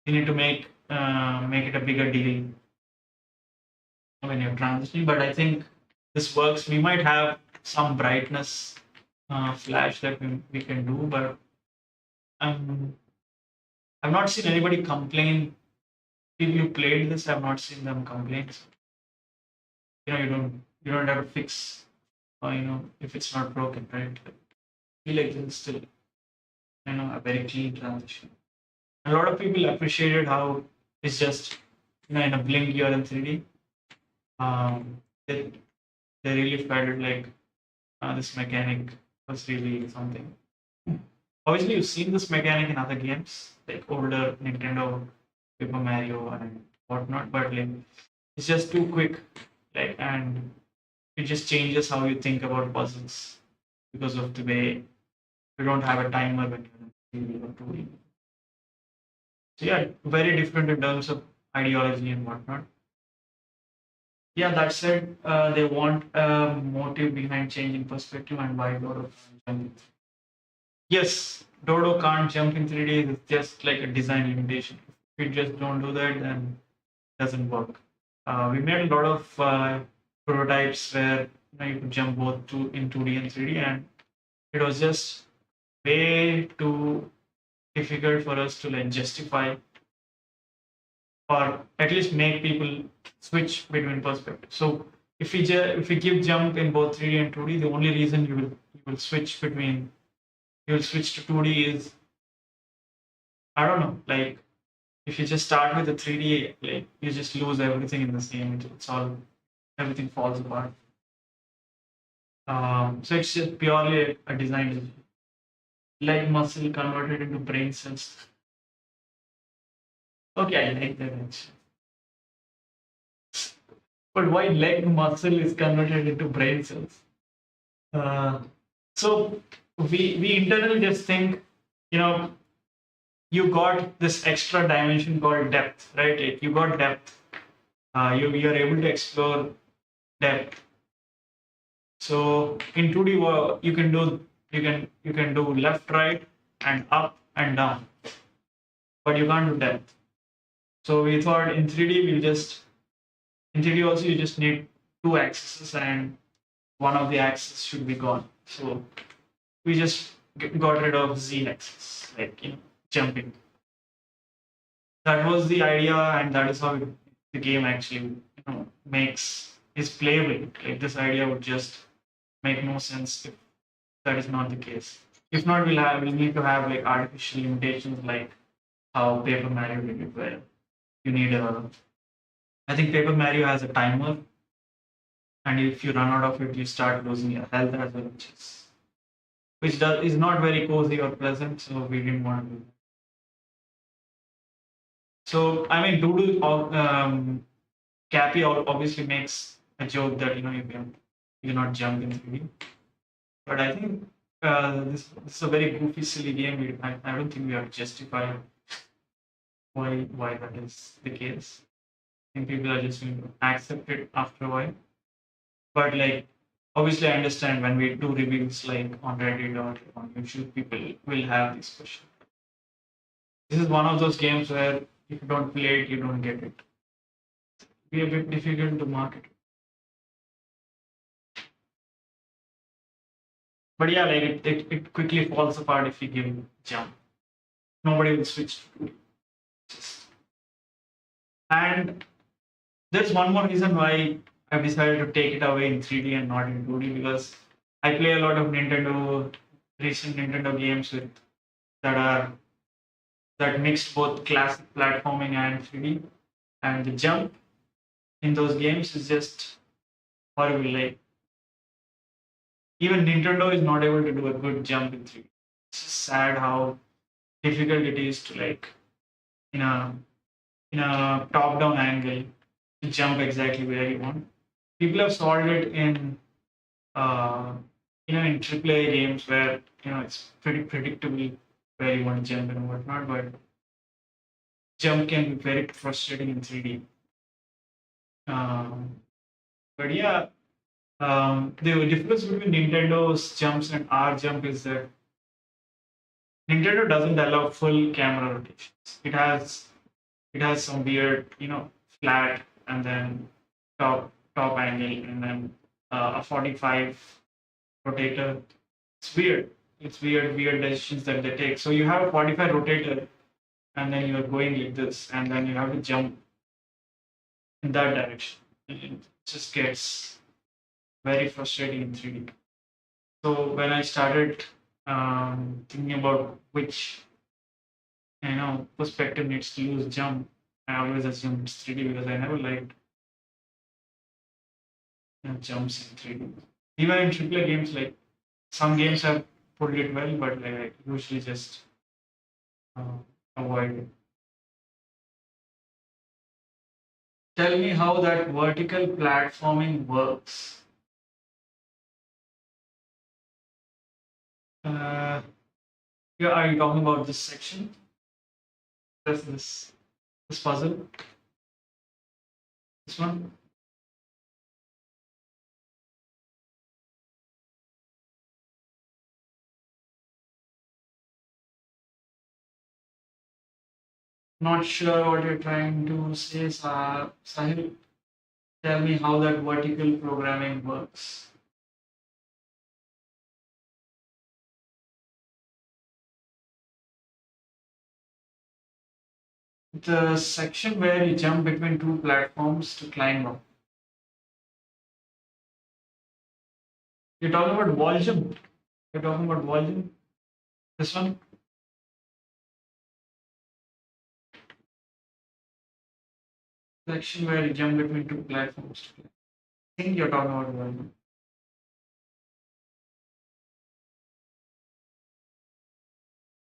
you need to make it a bigger deal when you're transitioning. But I think this works. We might have some brightness flash that we can do, but um, I've not seen anybody complain. People who played this, I've not seen them complain. So, you don't have to fix, if it's not broken, right? I feel like this is still, a very clean transition. A lot of people appreciated how it's just, in a blink you're in 3D. They, they really felt like this mechanic was really something. Obviously, you've seen this mechanic in other games, like older Nintendo, Paper Mario, and whatnot, but like it's just too quick, like, and it just changes how you think about puzzles because of the way you don't have a timer when you're in 3D or 2D. So yeah, very different in terms of ideology and whatnot. Yeah, that said, they want a motive behind changing perspective and why Dodo can't jump. Yes, Dodo can't jump in 3D. It's just like a design limitation. If you just don't do that, then it doesn't work. We made a lot of prototypes where you could jump both in 2D and 3D, and it was just way too difficult for us to like justify or at least make people switch between perspectives. So if we give jump in both 3D and 2D, the only reason you will switch between you will switch to 2D is, I don't know, like if you just start with the 3D, like you just lose everything in this game. It's all everything falls apart. So it's just purely a design decision. Leg muscle converted into brain cells. Okay, I like that actually. But why leg muscle is converted into brain cells? Uh, so we internally just think, you know, you got this extra dimension called depth, right? You got depth. You are able to explore depth. So in 2D, you can do left, right, and up and down, but you can't do depth. So we thought in 3D in 3D also you just need two axes and one of the axes should be gone. So we just got rid of Z axis, like jumping. That was the idea, and that is how the game actually makes is playable. Like this idea would just make no sense if that is not the case. If not, we'll need to have like artificial limitations like how Paper Mario did it, where you need a. I think Paper Mario has a timer, and if you run out of it, you start losing your health as well, which is not very cozy or pleasant. So we didn't want to do that. So I mean, Doodle, Cappy obviously makes a joke that you cannot jump in 3D, but I think this is a very goofy, silly game. I don't think we have to justify why that is the case. I think people are just going to accept it after a while. But like, obviously, I understand when we do reviews like on Reddit or on YouTube, people will have this question. This is one of those games where if you don't play it, you don't get it. Be a bit difficult to market. But yeah, like it quickly falls apart if you give jump. Nobody will switch to 2D. And there's one more reason why I've decided to take it away in 3D and not in 2D because I play a lot of recent Nintendo games that are that mix both classic platforming and 3D, and the jump in those games is just horrible. Like even Nintendo is not able to do a good jump in 3D. It's just sad how difficult it is to like in a top-down angle to jump exactly where you want. People have solved it in uh, in AAA games where it's pretty predictable where you want to jump and whatnot, but jump can be very frustrating in 3D. Um, but yeah, the difference between Nintendo's jumps and our jump is that Nintendo doesn't allow full camera rotations. It has some weird, flat and then top angle and then a 45 rotator. It's weird decisions that they take. So you have a 45 rotator and then you're going like this and then you have to jump in that direction. It just gets very frustrating in 3D. So when I started thinking about which perspective needs to use jump, I always assumed it's 3D because I never liked jumps in 3D. Even in AAA games, like some games have pulled it well, but like, I usually just uh, avoid it. Tell me how that vertical platforming works. Uh, yeah, are you talking about this section? This puzzle? This one? Not sure what you're trying to say, Sahil. Tell me how that vertical programming works. The section where you jump between two platforms to climb up. You're talking about volume. You're talking about volume. This one. Section where you jump between two platforms. I think you're talking about volume.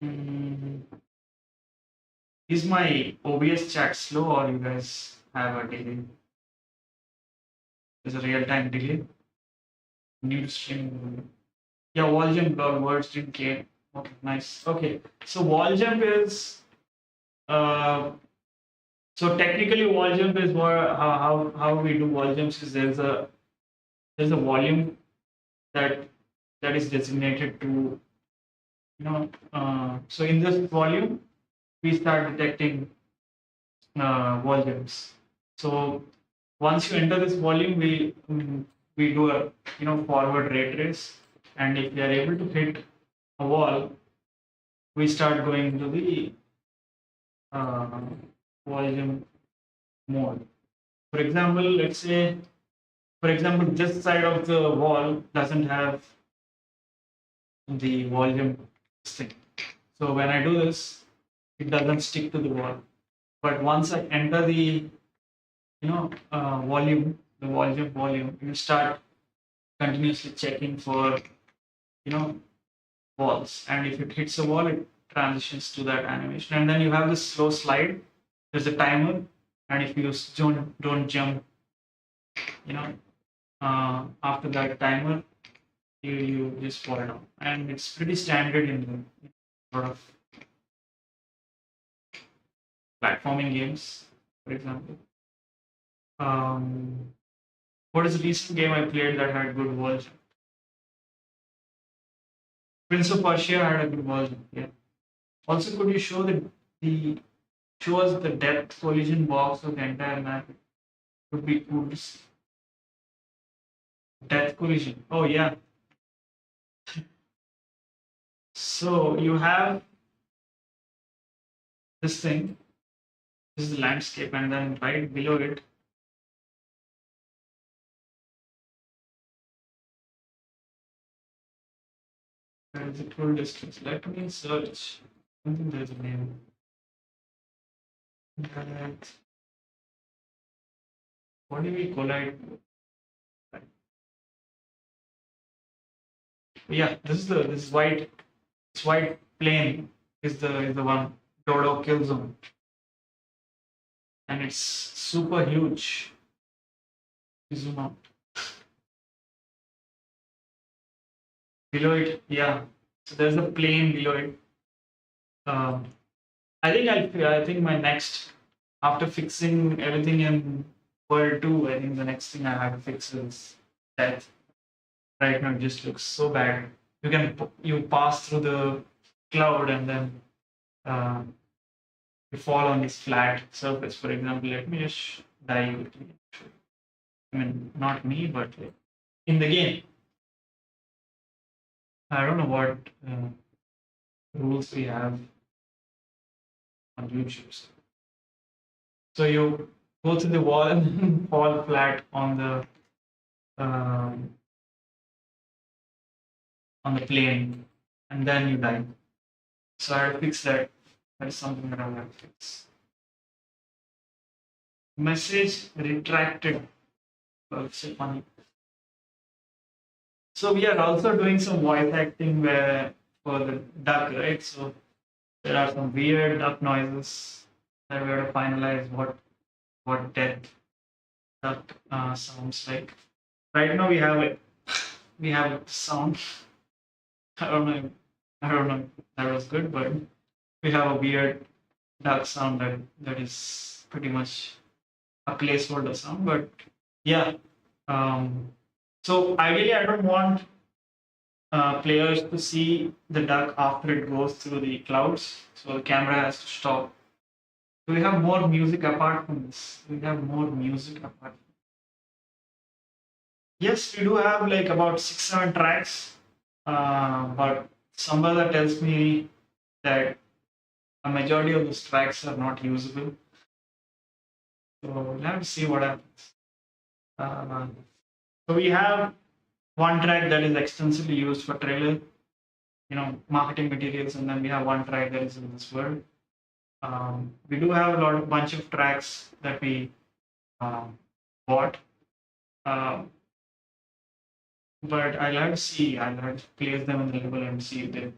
Mm, is my OBS chat slow or you guys have a delay? There's a real time delay. New to stream. Yeah, wall jump blog words didn't care. Okay, nice. Okay, so wall jump is uh, so technically wall jump is more how we do wall jumps is there's a volume that that is designated to so in this volume we start detecting volumes. So once you enter this volume, we do a forward rate race, and if we are able to hit a wall, we start going to the uh, volume mode. For example, let's say, for example, this side of the wall doesn't have the volume thing. So when I do this, it doesn't stick to the wall. But once I enter the volume, the volume, you start continuously checking for you know walls, and if it hits a wall, it transitions to that animation, and then you have this slow slide. There's a timer, and if you don't jump, you know, after that timer, you just fall down, and it's pretty standard in a lot of platforming games, for example. Um, what is the recent game I played that had good walls? Prince of Persia had a good version. Yeah. Also, could you show the show us the depth collision box of the entire map? Would be cool. Depth collision. Oh yeah. So you have this thing. This is the landscape, and then right below it, there is a full distance. Let me search. I don't think there's a name. That, what do we collide? Yeah, this white plane is the one Dodo kill zone, and it's super huge. Zoom out. Below it, yeah. So there's a plane below it. Um, I think my next after fixing everything in World 2, I think the next thing I have to fix is that right now it just looks so bad. You pass through the cloud and then uh, you fall on this flat surface. For example, let me just die quickly. I mean, not me, but like, in the game. I don't know what rules we have on YouTube. So you go to the wall and fall flat um, on the plane, and then you die. So I have to fix that. That is something that I will have to fix. Message retracted. Well, it's funny. So we are also doing some voice acting where for the duck, right? So there are some weird duck noises that we have to finalize what death duck sounds like. Right now we have a sound. I don't know. I don't know. If that was good, but we have a weird duck sound that is pretty much a placeholder sound. But yeah. Um, so ideally, I don't want players to see the duck after it goes through the clouds. So the camera has to stop. Do we have more music apart from this? We have more music apart. Yes, we do have like about 6 7 tracks, but somewhere tells me that a majority of those tracks are not usable. So we'll have to see what happens. Uh, so we have one track that is extensively used for trailer, marketing materials, and then we have one track that is in this world. We do have a bunch of tracks that we um, bought, um, but I'll have to place them in the level and see if they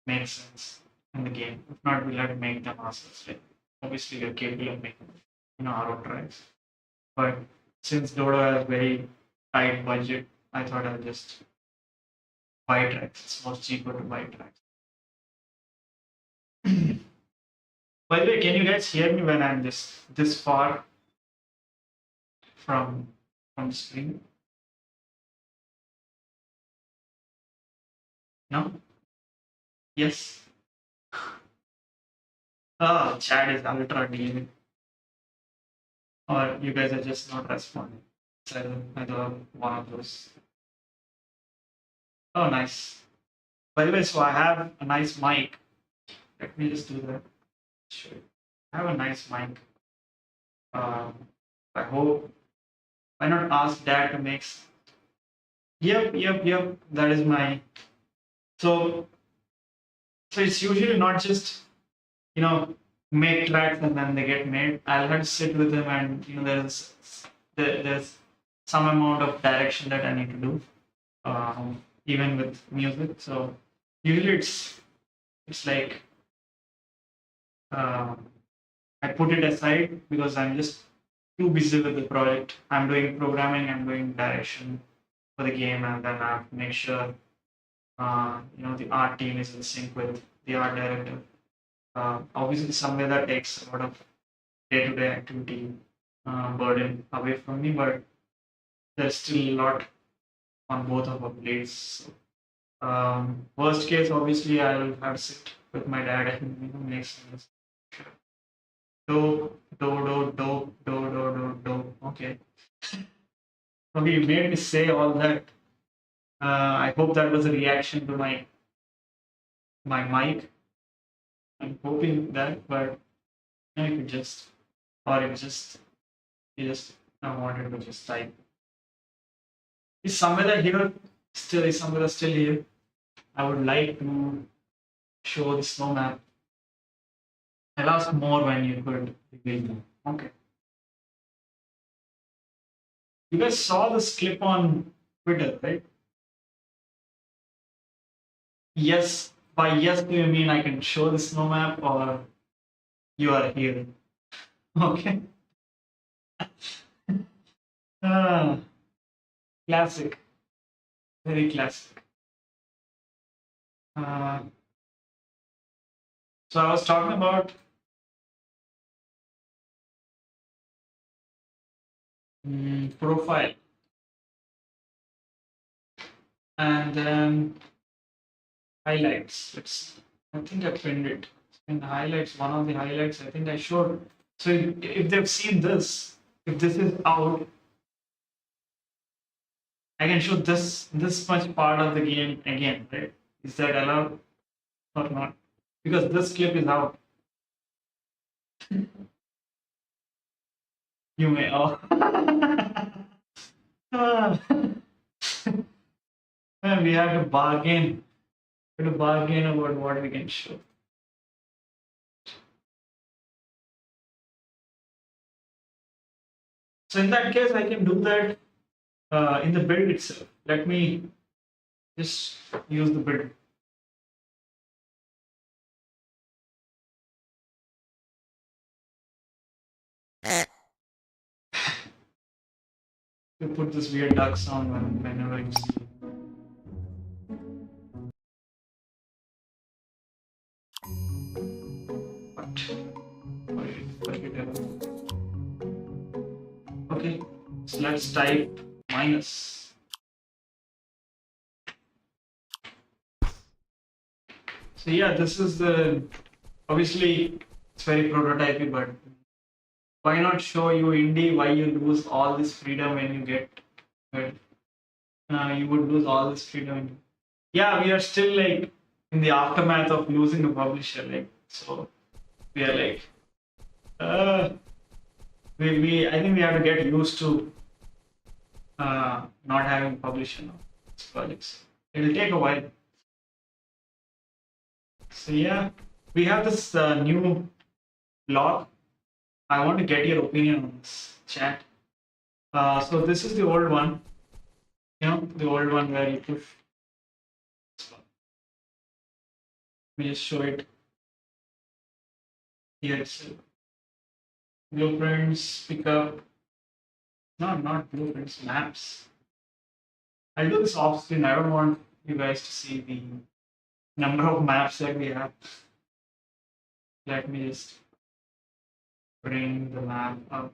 make sense in the game. If not, we'll have to make them ourselves. Like, obviously, we're capable of making our own tracks, but since Dodo has very tight budget, I thought I'll just buy tracks. It's much cheaper to buy tracks. By the way, can you guys hear me when I'm just this far from the screen? No? Yes? Oh, chat is ultra dealing. Or you guys are just not responding. It's either one of those. Oh, nice. By the way, so I have a nice mic. Let me just do that. Sure. I have a nice mic. I hope. Why not ask Dad to make? Yep. That is my. So it's usually not just make tracks and then they get made. I'll have to sit with him and there's some amount of direction that I need to do, even with music. So usually it's like I put it aside because I'm just too busy with the project. I'm doing programming, I'm doing direction for the game, and then I have to make sure the art team is in sync with the art director. Obviously, somewhere that takes a lot of day-to-day activity burden away from me, but there's still a lot on both of our plates. So, worst case, obviously, I'll have to sit with my dad and make some do. Okay. Okay, you made me say all that. I hope that was a reaction to my mic. I'm hoping that, but I could just, or it just, I wanted to just type. Is Samhith here? Is Samhith still here? I would like to show the snow map. I'll ask more when you could reveal them. Okay. You guys saw this clip on Twitter, right? Yes. By yes, do you mean I can show the snow map or you are here? Okay. Classic. Very classic. So I was talking about profile. And then highlights. I think I pinned it. In the highlights, one of the highlights, I think I showed. So if they've seen this, if this is out, I can show this much part of the game again, right? Is that allowed or not? Because this clip is out. You may. Oh. We have to bargain. We have to bargain about what we can show. So in that case, I can do that in the build itself. Let me just use the build. You put this weird duck sound whenever you see. Okay, so let's type minus. So yeah, this is the, obviously it's very prototypey, but why not show you indie why you lose all this freedom when you get, you would lose all this freedom. Yeah, we are still like in the aftermath of losing a publisher, like, so we are like, I think we have to get used to not having a publisher now. projects. It'll take a while. So yeah, we have this new blog. I want to get your opinion on this chat. So this is the old one, the old one where you push. Let me just show it here itself. Blueprints, pickup. No, not blueprints, maps. I'll do this off screen. I don't want you guys to see the number of maps that we have. Let me just bring the map up.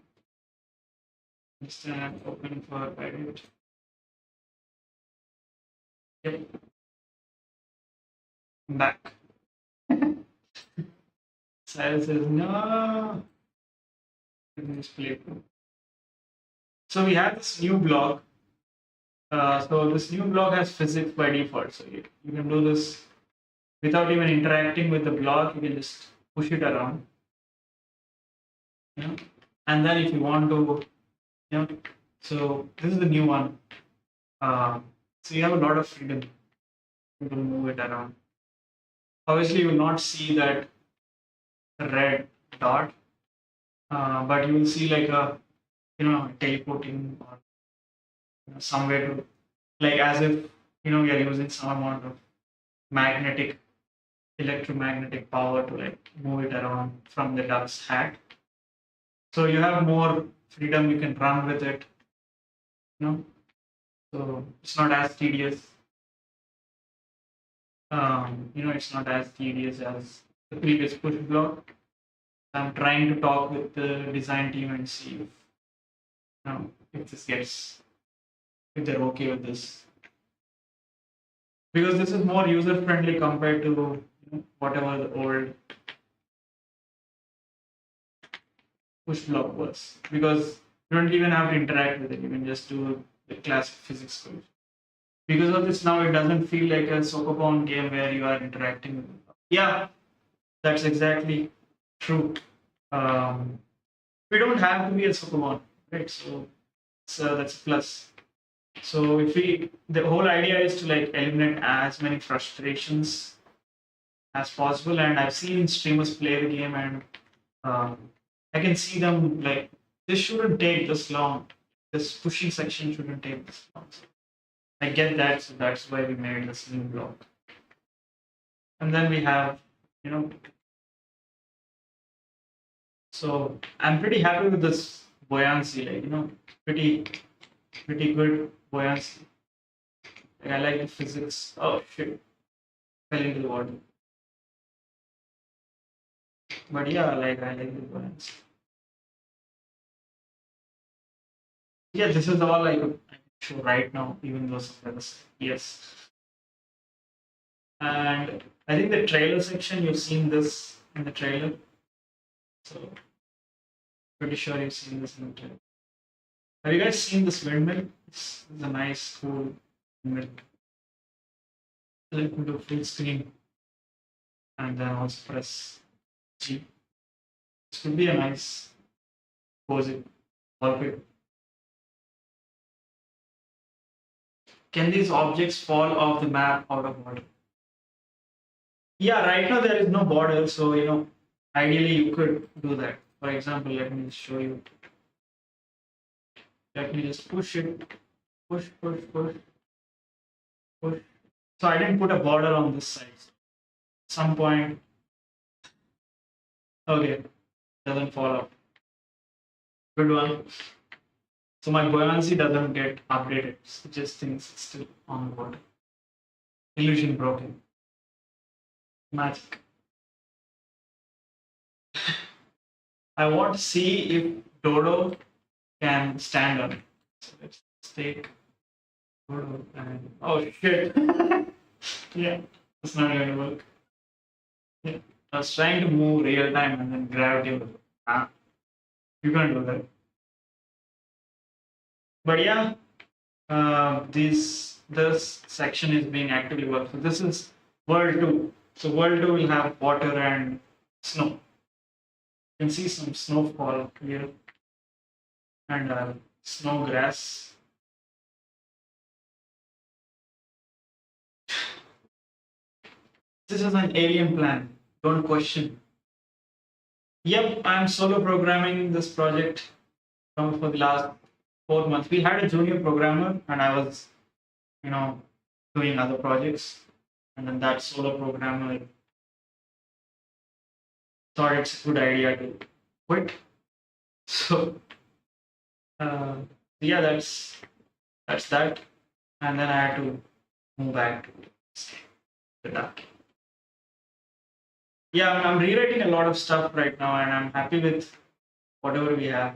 Just open for edit. Yep. I'm back. Says no. Let me just play. So we have this new blog. So this new blog has physics by default. So you can do this without even interacting with the blog. You can just push it around. And then if you want to, so this is the new one. So you have a lot of freedom to move it around. Obviously, you will not see that red dot, but you will see like a teleporting or somewhere to, like, as if you're using some amount of electromagnetic power to like move it around from the duck's hat. So you have more freedom, you can run with it, so it's not as tedious. It's not as tedious as the previous push block. I'm trying to talk with the design team and see if they're okay with this, because this is more user friendly compared to whatever the old push block was, because you don't even have to interact with it. You can just do the classic physics code. Because of this, now it doesn't feel like a Sokopon game where you are interacting with it. Yeah, that's exactly true. We don't have to be a Sokopon, right? So that's a plus. So the whole idea is to like eliminate as many frustrations as possible. And I've seen streamers play the game, and I can see them like, this shouldn't take this long. This pushing section shouldn't take this long. So I get that, so that's why we made this new block. And then we have, so I'm pretty happy with this buoyancy, like, pretty good buoyancy. Like, I like the physics. Oh shit, fell into the water. But yeah, like I like the buoyancy. Yeah, this is all I could show right now, even though some others, yes. And I think the trailer section, you've seen this in the trailer. So pretty sure you've seen this in the trailer. Have you guys seen this windmill? It's a nice, cool windmill. Let me do full screen and then also press G. This could be a nice cozy wallpaper. Can these objects fall off the map out of order? Yeah, right now there is no border, so ideally you could do that. For example, let me show you. Let me just push it. Push. So I didn't put a border on this side. At some point, okay, doesn't fall out. Good one. So my buoyancy doesn't get updated. So just thinks it's still on the water. Illusion broken. Magic. I want to see if Dodo can stand on it. So let's take Dodo and oh shit. Yeah, it's not going to work. Yeah. I was trying to move real time and then gravity was you can't do that. But yeah, this section is being actively worked. So this is world 2. So world 2 will have water and snow. You can see some snowfall here and snow grass. This is an alien plan. Don't question. Yep, I'm solo programming this project for the last 4 months. We had a junior programmer, and I was, you know, doing other projects. And then that solo programmer thought it's a good idea to quit. So, uh, yeah, that's that. And then I had to move back to the duck. Yeah, I'm rewriting a lot of stuff right now, and I'm happy with whatever we have.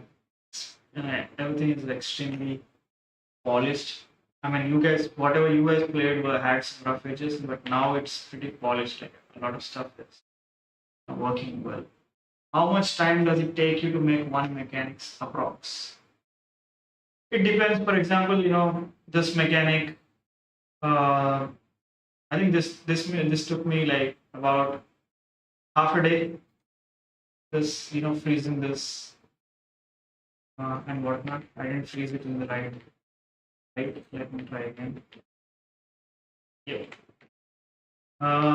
Everything is extremely polished. I mean, you guys, whatever you guys played were had some rough edges, but now it's pretty polished. Like a lot of stuff is working well. How much time does it take you to make one mechanics approx? It depends. For example, this mechanic. Uh, I think this took me like about half a day. This freezing this and whatnot. I didn't freeze it in the right. Right. Let me try again. Yeah.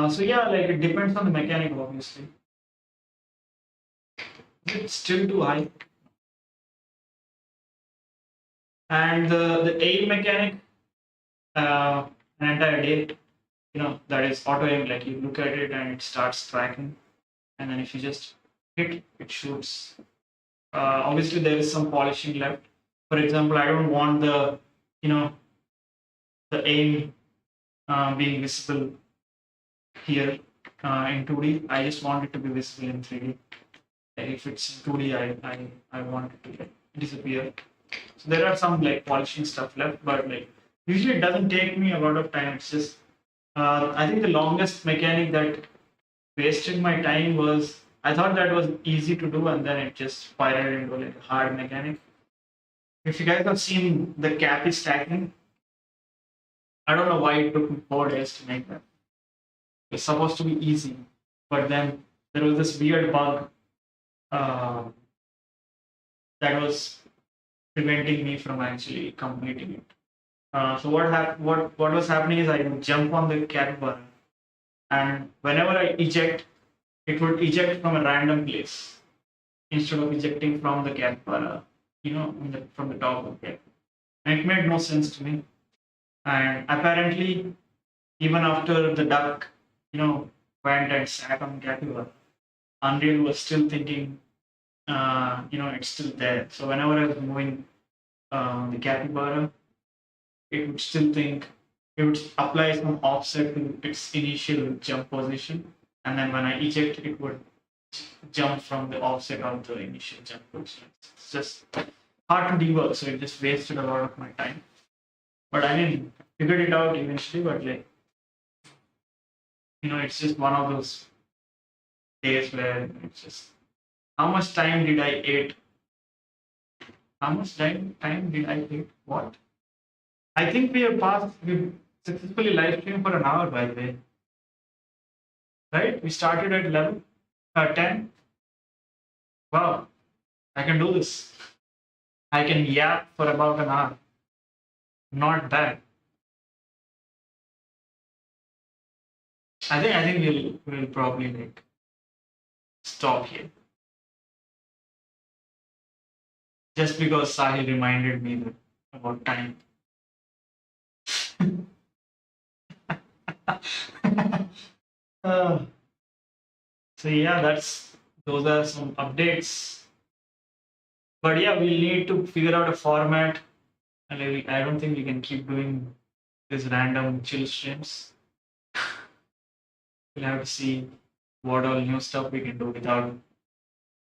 So yeah, like it depends on the mechanic, obviously. It's still too high. And the aim mechanic, an entire day, that is auto aim. Like you look at it and it starts tracking, and then if you just hit, it shoots. Obviously, there is some polishing left. For example, I don't want you know, the aim being visible here in 2D. I just want it to be visible in 3D. Like if it's 2D, I want it to disappear. So there are some like polishing stuff left, but like usually it doesn't take me a lot of time. It's just I think the longest mechanic that wasted my time was I thought that was easy to do, and then it just spiraled into like a hard mechanic. If you guys have seen the Cappy stacking, I don't know why it took me 4 days to make that. It's supposed to be easy, but then there was this weird bug uh, that was preventing me from actually completing it. What was happening is I would jump on the capybara, and whenever I eject, it would eject from a random place instead of ejecting from the capybara, from the top of it. And it made no sense to me. And apparently, even after the duck, went and sat on the capybara, Unreal was still thinking, it's still there. So whenever I was moving the capybara, it would still think it would apply some offset to its initial jump position, and then when I eject, it would jump from the offset of the initial jump position. It's just hard to debug, so it just wasted a lot of my time. But I mean, figured it out eventually. But like, it's just one of those days where it's just how much time did I eat? How much time did I eat? What? I think we successfully live streamed for an hour, by the way. Right? We started at 11, 10. Wow, I can do this. I can yap for about an hour. Not bad. I think we'll probably like stop here. Just because Sahil reminded me about time. Uh, so yeah, those are some updates. But yeah, we'll need to figure out a format. And I don't think we can keep doing these random chill streams. We'll have to see what all new stuff we can do without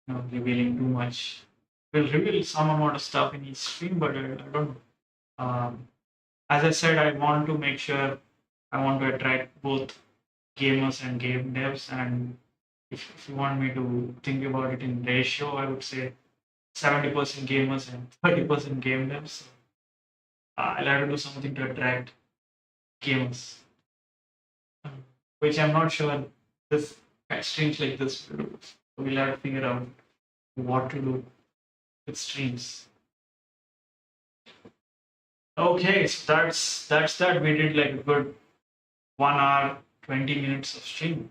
revealing too much. We'll reveal some amount of stuff in each stream, but I don't know. As I said, I want to make sure I want to attract both gamers and game devs. And if you want me to think about it in ratio, I would say 70% gamers and 30% game devs. I'll have to do something to attract gamers, which I'm not sure this streams like this will do. So we'll have to figure out what to do with streams. Okay, so that's that. We did like a good 1 hour 20 minutes of stream.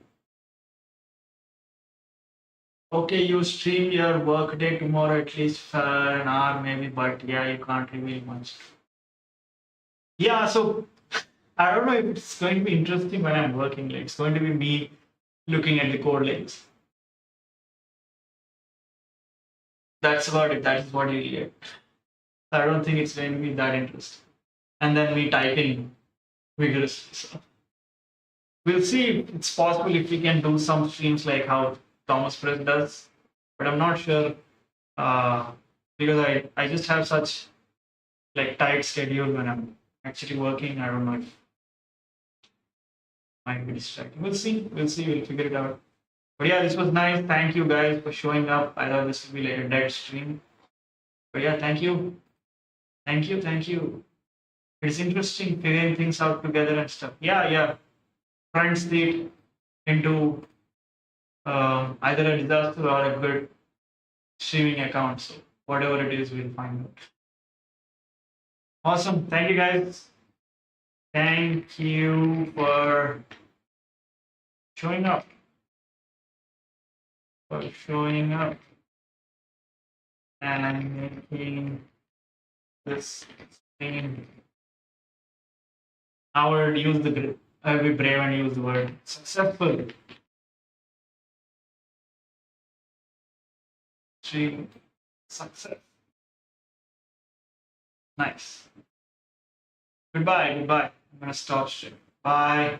Okay, you stream your workday tomorrow at least for an hour maybe, but yeah, you can't reveal much. Yeah, so I don't know if it's going to be interesting when I'm working. Like it's going to be me looking at the code lines. That's about it. That is what you get. I don't think it's going to be that interesting. And then me typing vigorously. So we'll see if it's possible if we can do some streams like how Thomas Press does. But I'm not sure because I just have such like tight schedule when I'm actually working. I don't know if might be distracting. We'll see. We'll see. We'll figure it out. But yeah, this was nice. Thank you guys for showing up. I thought this would be like a dead stream. But yeah, thank you. Thank you. Thank you. It's interesting figuring things out together and stuff. Yeah, yeah. Front state into either a disaster or a good streaming account. So whatever it is, we'll find out. Awesome. Thank you guys. Thank you for showing up. For showing up and making this stream. Howard, use the be brave and use the word successful. Stream success. Nice. Goodbye. Goodbye. I'm gonna stop stream. Bye.